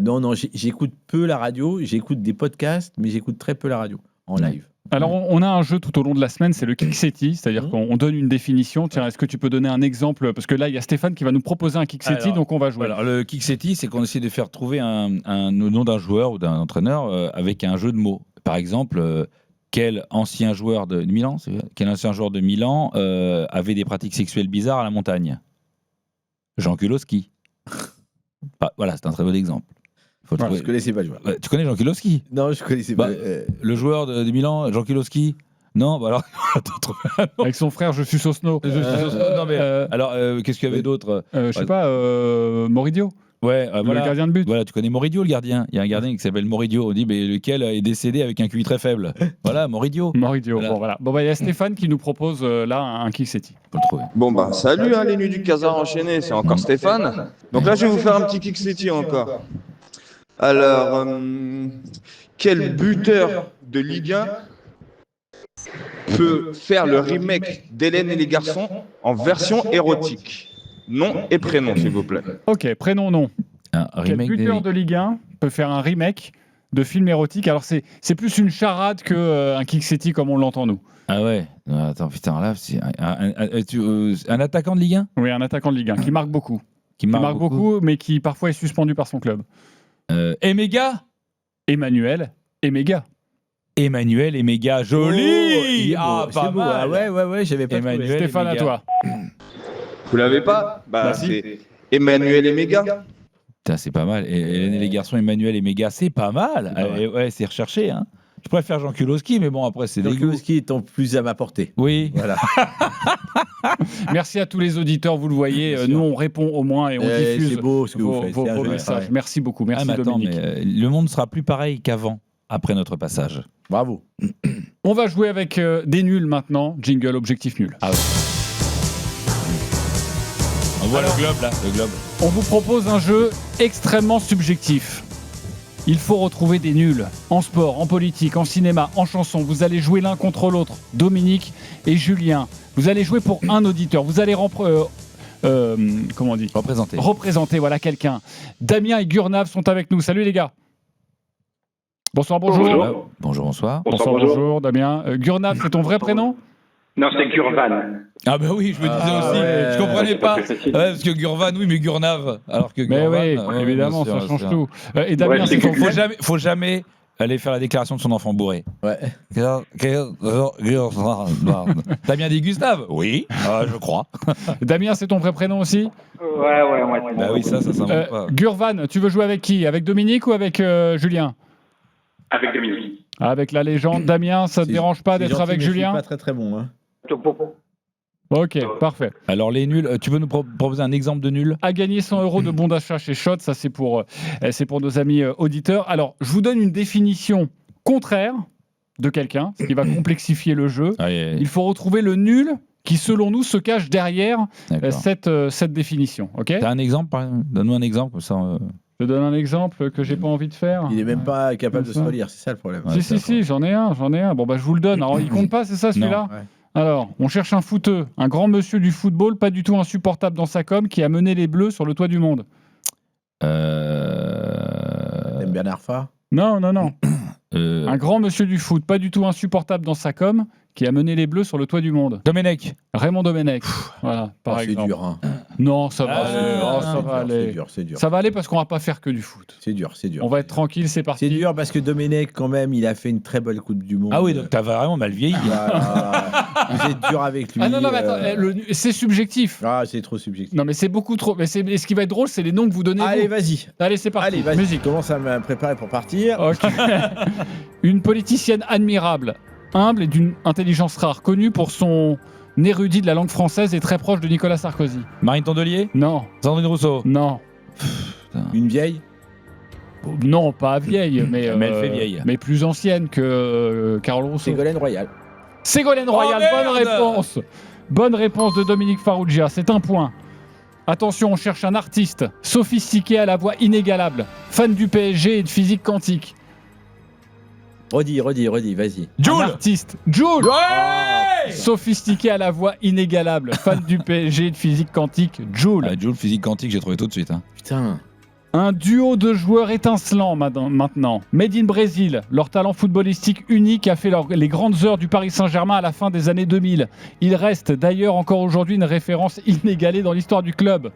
non, j'écoute peu la radio, j'écoute des podcasts, mais j'écoute très peu la radio en live. Alors, on a un jeu tout au long de la semaine, c'est le Kick-Seti, c'est-à-dire qu'on donne une définition. Tiens, est-ce que tu peux donner un exemple? Parce que là, il y a Stéphane qui va nous proposer un Kick-Seti, donc on va jouer. Alors, le Kick-Seti, c'est qu'on essaie de faire trouver un nom d'un joueur ou d'un entraîneur avec un jeu de mots. Par exemple, quel ancien joueur de Milan, avait des pratiques sexuelles bizarres à la montagne? Jean Kulowski. Voilà, c'est un très bon exemple. Je connaissais pas le joueur. Tu connais Jean Kulowski? Non, je connaissais pas. Le joueur de Milan, Jean Kulowski? Non, alors. Avec son frère, je suis Sosno. Non, mais alors, qu'est-ce qu'il y avait d'autre? Je sais pas, Moridio. Ouais, le gardien de but. Voilà, tu connais Moridio, le gardien. Il y a un gardien qui s'appelle Moridio. On dit, mais lequel est décédé avec un QI très faible? Voilà, Moridio. Voilà. Bon, il y a Stéphane qui nous propose là un Kick-Seti. Bon, salut les nuits du Casar enchaîné, c'est encore Stéphane. Donc là, je vais vous faire un petit Kick-Seti encore. Alors, quel buteur de Ligue 1 peut faire le remake d'Hélène et les garçons en version érotique? Nom et prénom, s'il vous plaît. Ok, prénom, nom. Quel buteur de Ligue 1 peut faire un remake de film érotique? Alors, c'est plus une charade qu'un Kick-Seti comme on l'entend nous. Ah ouais. Attends, putain, là, c'est un attaquant de Ligue 1? Oui, un attaquant de Ligue 1 qui marque beaucoup. Qui marque beaucoup, mais qui parfois est suspendu par son club. Emega? Emmanuel Emega. Emmanuel Emega, joli! Pas mal. Ouais, j'avais pas Emmanuel. Stéphane, à toi. Vous l'avez pas? C'est Emmanuel Emega. Putain, c'est pas mal. Hélène et les garçons, Emmanuel Emega, c'est pas mal. Ouais, c'est recherché, hein. Je préfère Jean Kulowski, mais bon, après, c'est des goûts. Jean Kulowski étant plus à ma portée. Oui. Voilà. Merci à tous les auditeurs, vous le voyez. Nous, on répond au moins et on diffuse c'est beau ce que vous faites. Vos messages. Ouais. Merci beaucoup. Merci, Dominique. Mais, le monde sera plus pareil qu'avant, après notre passage. Bravo. On va jouer avec des nuls maintenant. Jingle, objectif nul. Ah ouais. On voit le globe, là. Le globe. On vous propose un jeu extrêmement subjectif. Il faut retrouver des nuls en sport, en politique, en cinéma, en chanson. Vous allez jouer l'un contre l'autre, Dominique et Julien. Vous allez jouer pour un auditeur. Vous allez comment on dit ? Représenter, voilà, quelqu'un. Damien et Gurnav sont avec nous. Salut les gars. Bonsoir, bonjour. Bonjour, bonsoir. Bonjour, Damien. Gurnav, c'est ton vrai prénom ? Non, c'est Gurvan. Ah ben oui, je me disais aussi, je comprenais pas. Parce que Gurvan, oui, mais Gurnav, alors que Gurvan... Mais oui, évidemment, ça change tout. Et Damien, faut jamais aller faire la déclaration de son enfant bourré. Ouais. T'as bien dit Gustave? Oui, je crois. Damien, c'est ton vrai prénom aussi? Ouais. Bah oui, ça s'invente pas. Gurvan, tu veux jouer avec qui? Avec Dominique ou avec Julien? Avec Dominique. Avec la légende. Damien, ça te dérange pas d'être avec Julien? Pas très bon, hein. Ok, parfait. Alors les nuls, tu veux nous proposer un exemple de nul? À gagner 100 € de bon d'achat chez Schott, ça c'est pour nos amis auditeurs. Alors, je vous donne une définition contraire de quelqu'un, ce qui va complexifier le jeu. Il faut retrouver le nul qui, selon nous, se cache derrière cette définition. Okay? T'as un exemple? Donne-nous un exemple comme ça. Je donne un exemple que j'ai pas envie de faire. Il est même pas capable de se relire, c'est ça le problème. Si, j'en ai un. Bon, bah je vous le donne. Alors, il compte pas, c'est ça celui-là? Ouais. Alors, on cherche un footeux, un grand monsieur du football, pas du tout insupportable dans sa com, qui a mené les Bleus sur le toit du monde. Bernard Farr? Non. Un grand monsieur du foot, pas du tout insupportable dans sa com, qui a mené les Bleus sur le toit du monde. Domenech. Raymond Domenech. Voilà, par exemple. C'est dur. Hein. Non, ça va aller. Ça va aller. C'est dur. Ça va aller parce qu'on va pas faire que du foot. C'est dur. On va être tranquille, c'est parti. C'est dur parce que Domenech, quand même, il a fait une très belle Coupe du Monde. Ah oui, donc t'as vraiment mal vieilli. Vous êtes dur avec lui. Ah non, mais attends, c'est subjectif. Ah, c'est trop subjectif. Non, mais c'est beaucoup trop. Mais ce qui va être drôle, c'est les noms que vous donnez. Allez, vas-y. Allez, c'est parti. Allez, vas-y. Musique. Commence à me préparer pour partir. Ok. Une politicienne admirable, humble et d'une intelligence rare, connue pour son érudit de la langue française et très proche de Nicolas Sarkozy. Marine Tondelier. Non. Sandrine Rousseau. Non. Une vieille. Non, pas vieille, mais elle fait vieille. Mais plus ancienne que Carole Rousseau. Ségolène Royal. Ségolène Royal, bonne réponse. Bonne réponse de Dominique Farrugia, c'est un point. Attention, on cherche un artiste sophistiqué à la voix inégalable, fan du PSG et de physique quantique. Redis, vas-y. Un artiste. Jul. Ouais. Sophistiqué à la voix inégalable, fan du PSG et de physique quantique. Jul. Jul, physique quantique, j'ai trouvé tout de suite. Hein. Putain. Un duo de joueurs étincelants maintenant. Made in Brésil, leur talent footballistique unique a fait les grandes heures du Paris Saint-Germain à la fin des années 2000. Il reste d'ailleurs encore aujourd'hui une référence inégalée dans l'histoire du club.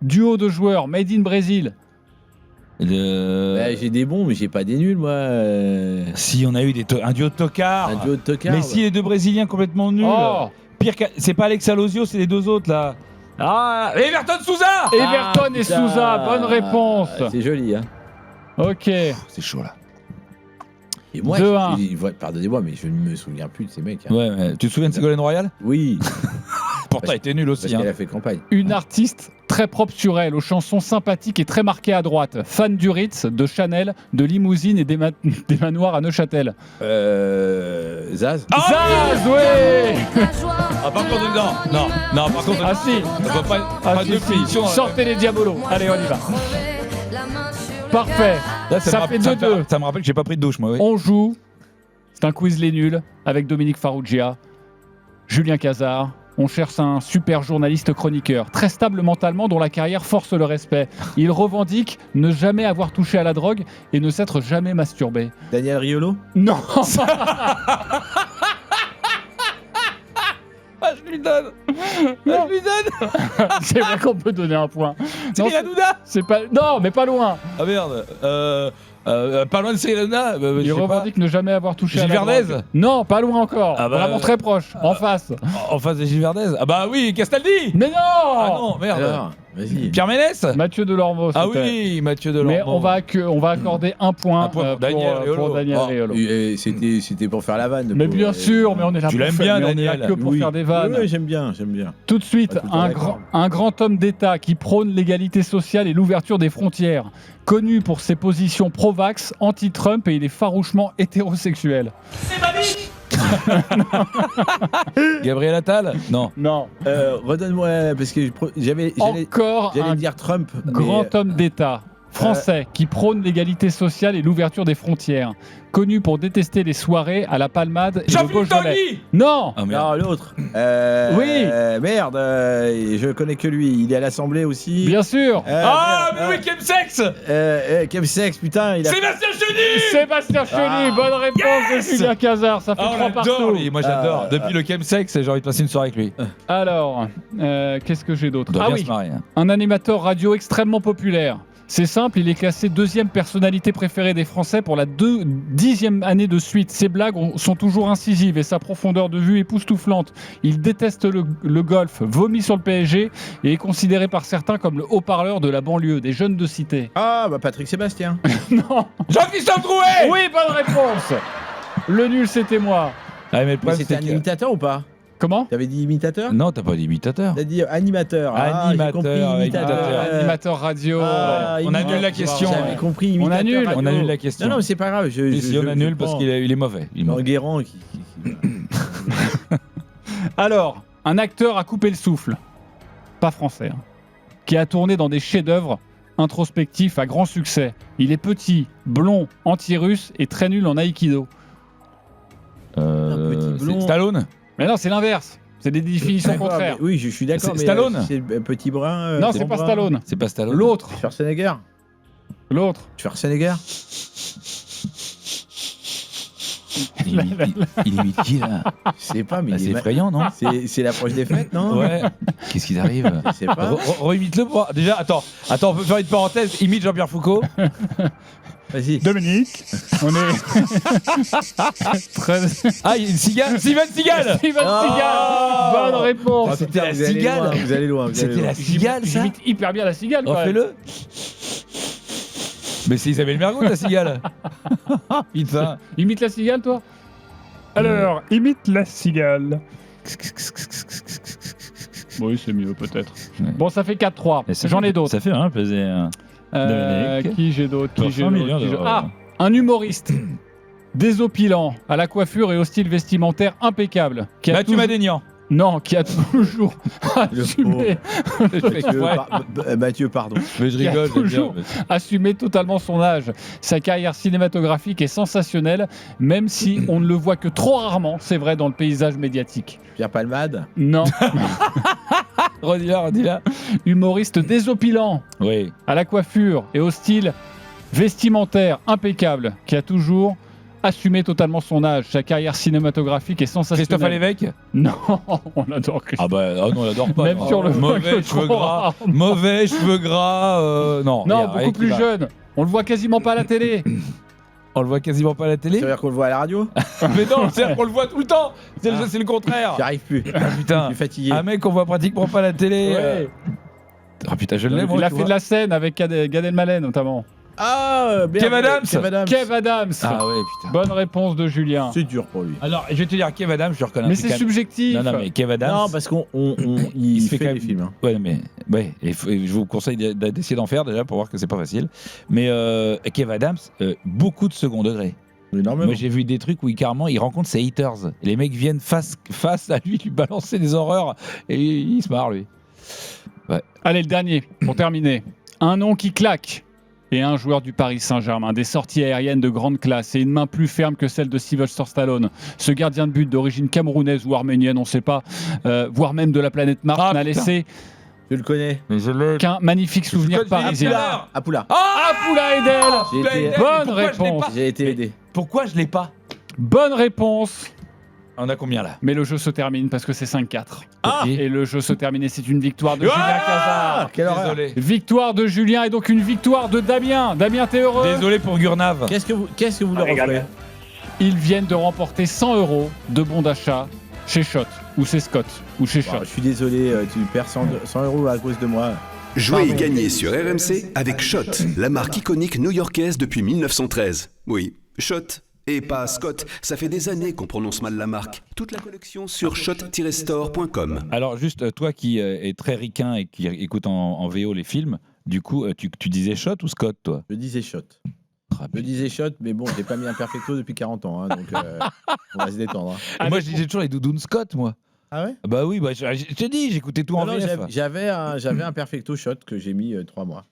Duo de joueurs, Made in Brésil. J'ai des bons, mais j'ai pas des nuls, moi. Si, on a eu un duo de tocards. Un duo de tocards. Mais si, les deux Brésiliens complètement nuls. Oh. Pire que... C'est pas Alex Alosio, c'est les deux autres, là. Ah, Everton Souza. Everton et Souza, bonne réponse. C'est joli, hein. Ok. C'est chaud, là. Et moi, 2-1. Pardonnez-moi, mais je ne me souviens plus de ces mecs. Hein. Ouais, mais tu te souviens de Ségolène Royal? Oui. Pourtant, elle était nulle aussi. Parce qu'elle a fait campagne. Une artiste très propre sur elle, aux chansons sympathiques et très marquées à droite. Fan du Ritz, de Chanel, de Limousine et des manoirs à Neuchâtel. Zaz. Zaz, ouais. Ah, par contre, non, par contre, ah si. Pas de définition. Sortez les diabolos. Allez, on y va. Parfait. Là, ça fait 2-2. Ça me rappelle que j'ai pas pris de douche, moi. Oui. On joue. C'est un quiz les nuls avec Dominique Farrugia, Julien Cazard. On cherche un super journaliste chroniqueur, très stable mentalement, dont la carrière force le respect. Il revendique ne jamais avoir touché à la drogue et ne s'être jamais masturbé. Daniel Riolo? Non. Je lui donne. C'est vrai qu'on peut donner un point. Cyril Hanouna. C'est pas. Non, mais pas loin. Ah merde. Pas loin de Cyril Hanouna. Il revendique ne jamais avoir touché à la Gilles drogue. Non, pas loin encore. Ah bah, vraiment très proche. En face. En face de Gilles Verdez. Ah bah oui, Castaldi. Mais non. Ah non, merde. Alors, vas-y. Pierre Ménès. Mathieu Delormeau. Ah oui, Mathieu Delormeau. Mais on va accorder un point, pour Daniel Riolo. C'était pour faire la vanne. Mais bien sûr, mais on est là tu pour l'aimes faire, bien, mais Daniel. on est là que pour faire des vannes. Oui, j'aime bien. Tout de suite, un grand homme d'État qui prône l'égalité sociale et l'ouverture des frontières. Connu pour ses positions pro-vax, anti-Trump, et il est farouchement hétérosexuel. C'est ma vie. Gabriel Attal. Non. Redonne-moi, parce que j'allais dire Trump. Grand homme d'État français qui prône l'égalité sociale et l'ouverture des frontières. Connu pour détester les soirées à la Palmade et le Beaujolais. Non. Ah, merde. Non, l'autre. Oui. Merde, je connais que lui. Il est à l'Assemblée aussi. Bien sûr. Mais oui, Chemsex. Chemsex, putain. Sébastien Chenu. Sébastien Chenu, bonne réponse de Julien Cazard. Ça fait 3 partout. Moi j'adore. Depuis le Chemsex, j'ai envie de passer une soirée avec lui. Alors, qu'est-ce que j'ai d'autre? Ah oui, un animateur radio extrêmement populaire. C'est simple, il est classé 2e personnalité préférée des Français pour la 10e année de suite. Ses blagues sont toujours incisives et sa profondeur de vue époustouflante. Il déteste le golf, vomit sur le PSG et est considéré par certains comme le haut-parleur de la banlieue, des jeunes de cité. Ah, bah Patrick Sébastien. Non. Jean-Christophe Drouet. Oui, bonne réponse. Le nul, c'était moi. Ah, mais c'était un imitateur ou pas? Comment? T'avais dit imitateur? Non, t'as pas dit imitateur. T'as dit animateur. Animateur radio. On annule la question. J'avais compris imitateur. On annule la question. Non, mais c'est pas grave. On annule parce qu'il est mauvais. Guérand qui... Alors, un acteur a coupé le souffle. Pas français. Qui a tourné dans des chefs-d'œuvre introspectifs à grand succès. Il est petit, blond, anti-russe et très nul en aïkido. C'est Stallone. Mais non, c'est l'inverse. C'est des définitions contraires. Oui, je suis d'accord. C'est Stallone. C'est petit brun. Non, c'est pas Stallone. C'est pas Stallone. L'autre. Schwarzenegger. L'autre. Schwarzenegger. Il imite qui là? Je sais pas, mais c'est effrayant, non? C'est l'approche des fêtes, non? Ouais. Qu'est-ce qui arrive? Je sais pas. Imite-le. Déjà, attends, on peut faire une parenthèse. Imite Jean-Pierre Foucault. Vas-y. Dominique, on est. Ah, il y a une cigale. Steven Seagal. Bonne réponse. C'était la cigale. Vous allez loin. C'était la cigale, ça. J'imite hyper bien la cigale. Refais-le. Mais c'est Isabelle Mergo, la cigale. Putain. Imite la cigale, toi? Alors, imite la cigale. Oui, c'est mieux, peut-être. Bon, ça fait 4-3. J'en ai d'autres. Ça fait un plaisir. Qui j'ai d'autres? Ah, un humoriste désopilant, à la coiffure et au style vestimentaire impeccable. Mathieu Madénian. Non, qui a toujours assumé. Mathieu, pardon. Mais je rigole. Qui a toujours assumé totalement son âge. Sa carrière cinématographique est sensationnelle, même si on ne le voit que trop rarement, c'est vrai, dans le paysage médiatique. Pierre Palmade? Non. Redis-la. Humoriste désopilant. Oui. À la coiffure et au style vestimentaire impeccable, qui a toujours assumé totalement son âge. Sa carrière cinématographique est sensationnelle. Christophe Alévêque? Non, on adore Christophe. Ah bah non, on l'adore pas. Même non. sur le mauvais cheveux gras. Non, beaucoup plus jeune. On le voit quasiment pas à la télé. On le voit quasiment pas à la télé. Ça veut dire qu'on le voit à la radio? Mais non, c'est-à-dire qu'on le voit tout le temps. C'est le contraire. J'y arrive plus. Ah putain. Je suis fatigué. Un mec qu'on voit pratiquement pas à la télé. Ouais. Ah putain, je l'aime. Il a fait de la scène avec Gad Elmaleh notamment. Ah, bien. Kev Adams. Kev Adams. Ah ouais, putain. Bonne réponse de Julien. C'est dur pour lui. Alors, je vais te dire, Kev Adams, je reconnais. Mais c'est subjectif. Non, mais Kev Adams. Non, parce qu'il fait quand même des films. Hein. Ouais, mais et je vous conseille d'essayer d'en faire déjà pour voir que c'est pas facile. Mais Kev Adams, beaucoup de second degré. Énormément. Moi, j'ai vu des trucs où carrément il rencontre ses haters. Et les mecs viennent face à lui balancer des horreurs et il se marre lui. Ouais. Allez, le dernier pour terminer. Un nom qui claque. Et un joueur du Paris Saint-Germain, des sorties aériennes de grande classe et une main plus ferme que celle de Sylvester Stallone. Ce gardien de but d'origine camerounaise ou arménienne, on ne sait pas, voire même de la planète Mars, n'a laissé Je le connais. qu'un magnifique souvenir parisien. Apoula. Apoula Edel. Bonne réponse. J'ai été aidé. Pourquoi je l'ai pas? Bonne réponse. On a combien là? Mais le jeu se termine parce que c'est 5-4. Ah. Et le jeu se termine et c'est une victoire de Julien Cazard. Quelle horreur. Désolé. Victoire de Julien et donc une victoire de Damien. Damien, t'es heureux? Désolé pour Gurnave. Qu'est-ce que vous leur offrez? Ils viennent de remporter 100 € de bons d'achat chez Shot ou chez Scott ou chez Shot. Je suis désolé, tu perds 100 € à cause de moi. Jouez et gagnez sur RMC avec Shot, la marque iconique new-yorkaise depuis 1913. Oui, Shot. Et pas Scott, ça fait des années qu'on prononce mal la marque. Toute la collection sur shot-store.com. Alors juste, toi qui es très ricain et qui écoute en VO les films, du coup, tu disais Shot ou Scott, toi? Je disais Shot. Je disais Shot, mais bon, j'ai pas mis un perfecto depuis 40 ans, hein, donc on va se détendre. Hein. Moi, je disais toujours les doudounes Scott, moi. Ah ouais? Bah oui, je t'ai dit, j'écoutais tout en VF. J'avais un perfecto Shot que j'ai mis 3 mois.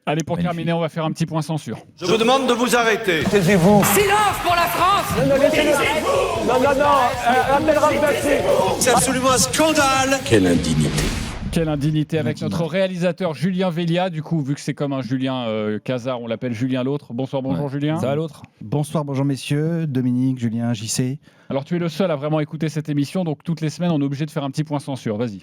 Allez, pour terminer, on va faire un petit point censure. Je vous demande de vous arrêter. Taisez-vous. Silence pour la France. C'est absolument un scandale. Quelle indignité. Quelle indignité avec notre réalisateur Julien Vélia. Du coup, vu que c'est comme un Julien Cazard, on l'appelle Julien l'autre. Bonsoir, bonjour Julien. Ça va l'autre? Bonsoir, bonjour messieurs, Dominique, Julien, JC. Alors tu es le seul à vraiment écouter cette émission, donc toutes les semaines on est obligé de faire un petit point censure. Vas-y.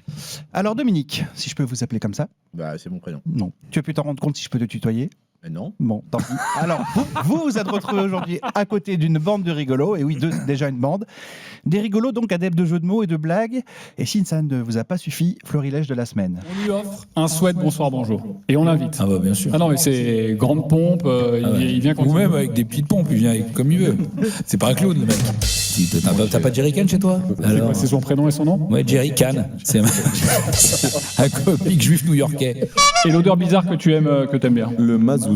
Alors Dominique, si je peux vous appeler comme ça? Bah c'est mon prénom. Non. Tu as pu t'en rendre compte si je peux te tutoyer? Non. Bon, tant pis. Alors, vous êtes retrouvés aujourd'hui à côté d'une bande de rigolos, et oui, déjà une bande. Des rigolos donc adeptes de jeux de mots et de blagues. Et si ça ne vous a pas suffi, florilège de la semaine. On lui offre un souhait de bonsoir, bonjour. Et on l'invite. Ah bah bien sûr. Ah non, mais c'est grande pompe, il vient quand ou même avec des petites pompes, il vient comme il veut. C'est pas un clown le mec. T'as pas Jerry Can chez toi? Alors... C'est son prénom et son nom? Ouais, Jerry Can. C'est un comique juif new-yorkais. Et l'odeur bizarre que tu aimes, que t'aimes bien? Le mazout.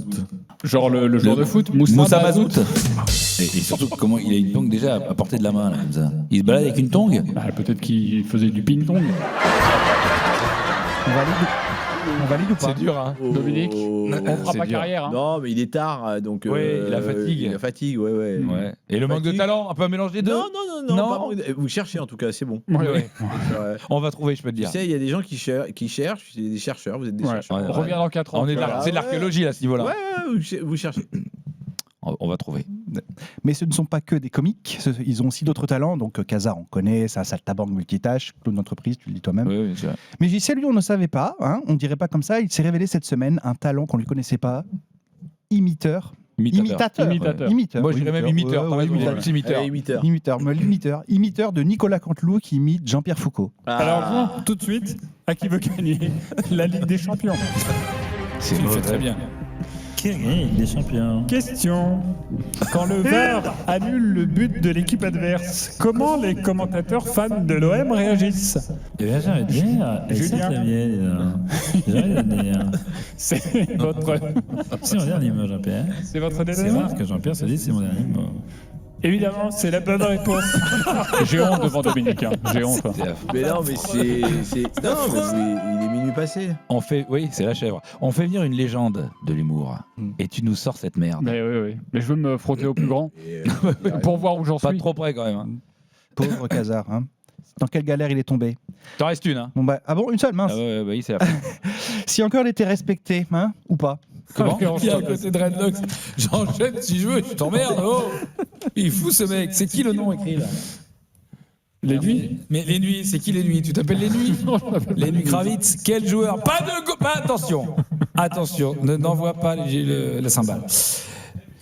Genre le joueur de foot, Moussa Mazout. Et surtout, comment il a une tongue déjà à portée de la main, là, comme ça. Il se balade avec une tongue? Peut-être qu'il faisait du ping-pong. On valide ou pas? C'est dur, hein. Dominique, on fera pas carrière. Hein. Non, mais il est tard, donc... la fatigue. La fatigue, ouais. Et le manque de talent, un peu un mélange des deux? Non. Vous cherchez, en tout cas, c'est bon. Ouais. On va trouver, je peux te dire. Tu sais, il y a des gens qui cherchent, c'est des chercheurs, vous êtes des chercheurs. On revient dans 4 ans. C'est de l'archéologie, à ce niveau-là. Ouais, vous cherchez. On va trouver. Mais ce ne sont pas que des comiques, ils ont aussi d'autres talents. Donc Casar, on connaît, c'est un saltabanque multitâche, clown d'entreprise, tu le dis toi-même. Oui, c'est vrai. Mais JC, lui, on ne savait pas, hein, on ne dirait pas comme ça. Il s'est révélé cette semaine un talent qu'on ne lui connaissait pas, imitateur. Imitateur. Moi, je dirais même imiteur. T'as raison, Imiteur de Nicolas Canteloup qui imite Jean-Pierre Foucault. Alors, tout de suite, à qui veut gagner la Ligue des Champions? Tu le fais très bien. Qui gagne des champions? Question. Quand le VAR annule le but de l'équipe adverse, comment les commentateurs fans de l'OM réagissent? Eh bien, j'ai envie de dire, Julien. C'est votre... C'est mon dernier mot, Jean-Pierre. C'est votre dernier C'est mot? rare que Jean-Pierre se dise c'est mon dernier mot. Évidemment, c'est la bonne réponse. J'ai honte devant Dominique. J'ai honte. Mais non, mais non, mais il est minuit passé. Oui, c'est la chèvre. On fait venir une légende de l'humour. Et tu nous sors cette merde. Mais oui. Mais je veux me frotter au plus grand pour voir où j'en suis. Pas trop près quand même. Hein. Pauvre Casar. Hein. Dans quelle galère il est tombé? T'en restes une. Hein. Bon, ah bon, une seule, mince. Oui, c'est la fin. Si encore il était respecté, hein, ou pas? Comment? Il est à côté de Redlocks. J'enchaîne si je veux, tu t'emmerdes. Oh, il est fou ce mec. C'est qui le nom écrit là? Les nuits. Mais les nuits, c'est qui les nuits? Tu t'appelles les nuits? Les nuits Kravitz. Quel joueur? Pas attention. Attention, n'envoie pas la cymbale.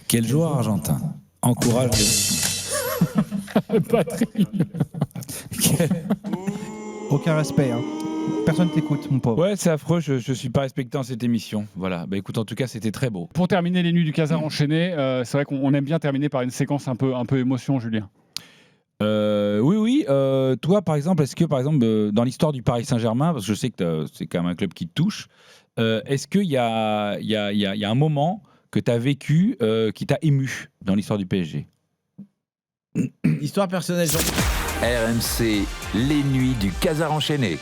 Quel joueur argentin encourage Patrick. Aucun respect, hein. Personne t'écoute, mon pauvre. Ouais, c'est affreux, je suis pas respecté dans cette émission. Voilà, bah écoute, en tout cas, c'était très beau. Pour terminer les nuits du Casar enchaînées, c'est vrai qu'on aime bien terminer par une séquence un peu émotion, Julien. Oui. Toi, par exemple, est-ce que, dans l'histoire du Paris Saint-Germain, parce que je sais que c'est quand même un club qui te touche, est-ce qu'il y a un moment que tu as vécu qui t'a ému dans l'histoire du PSG? Histoire personnelle. RMC, les nuits du Casar enchaîné.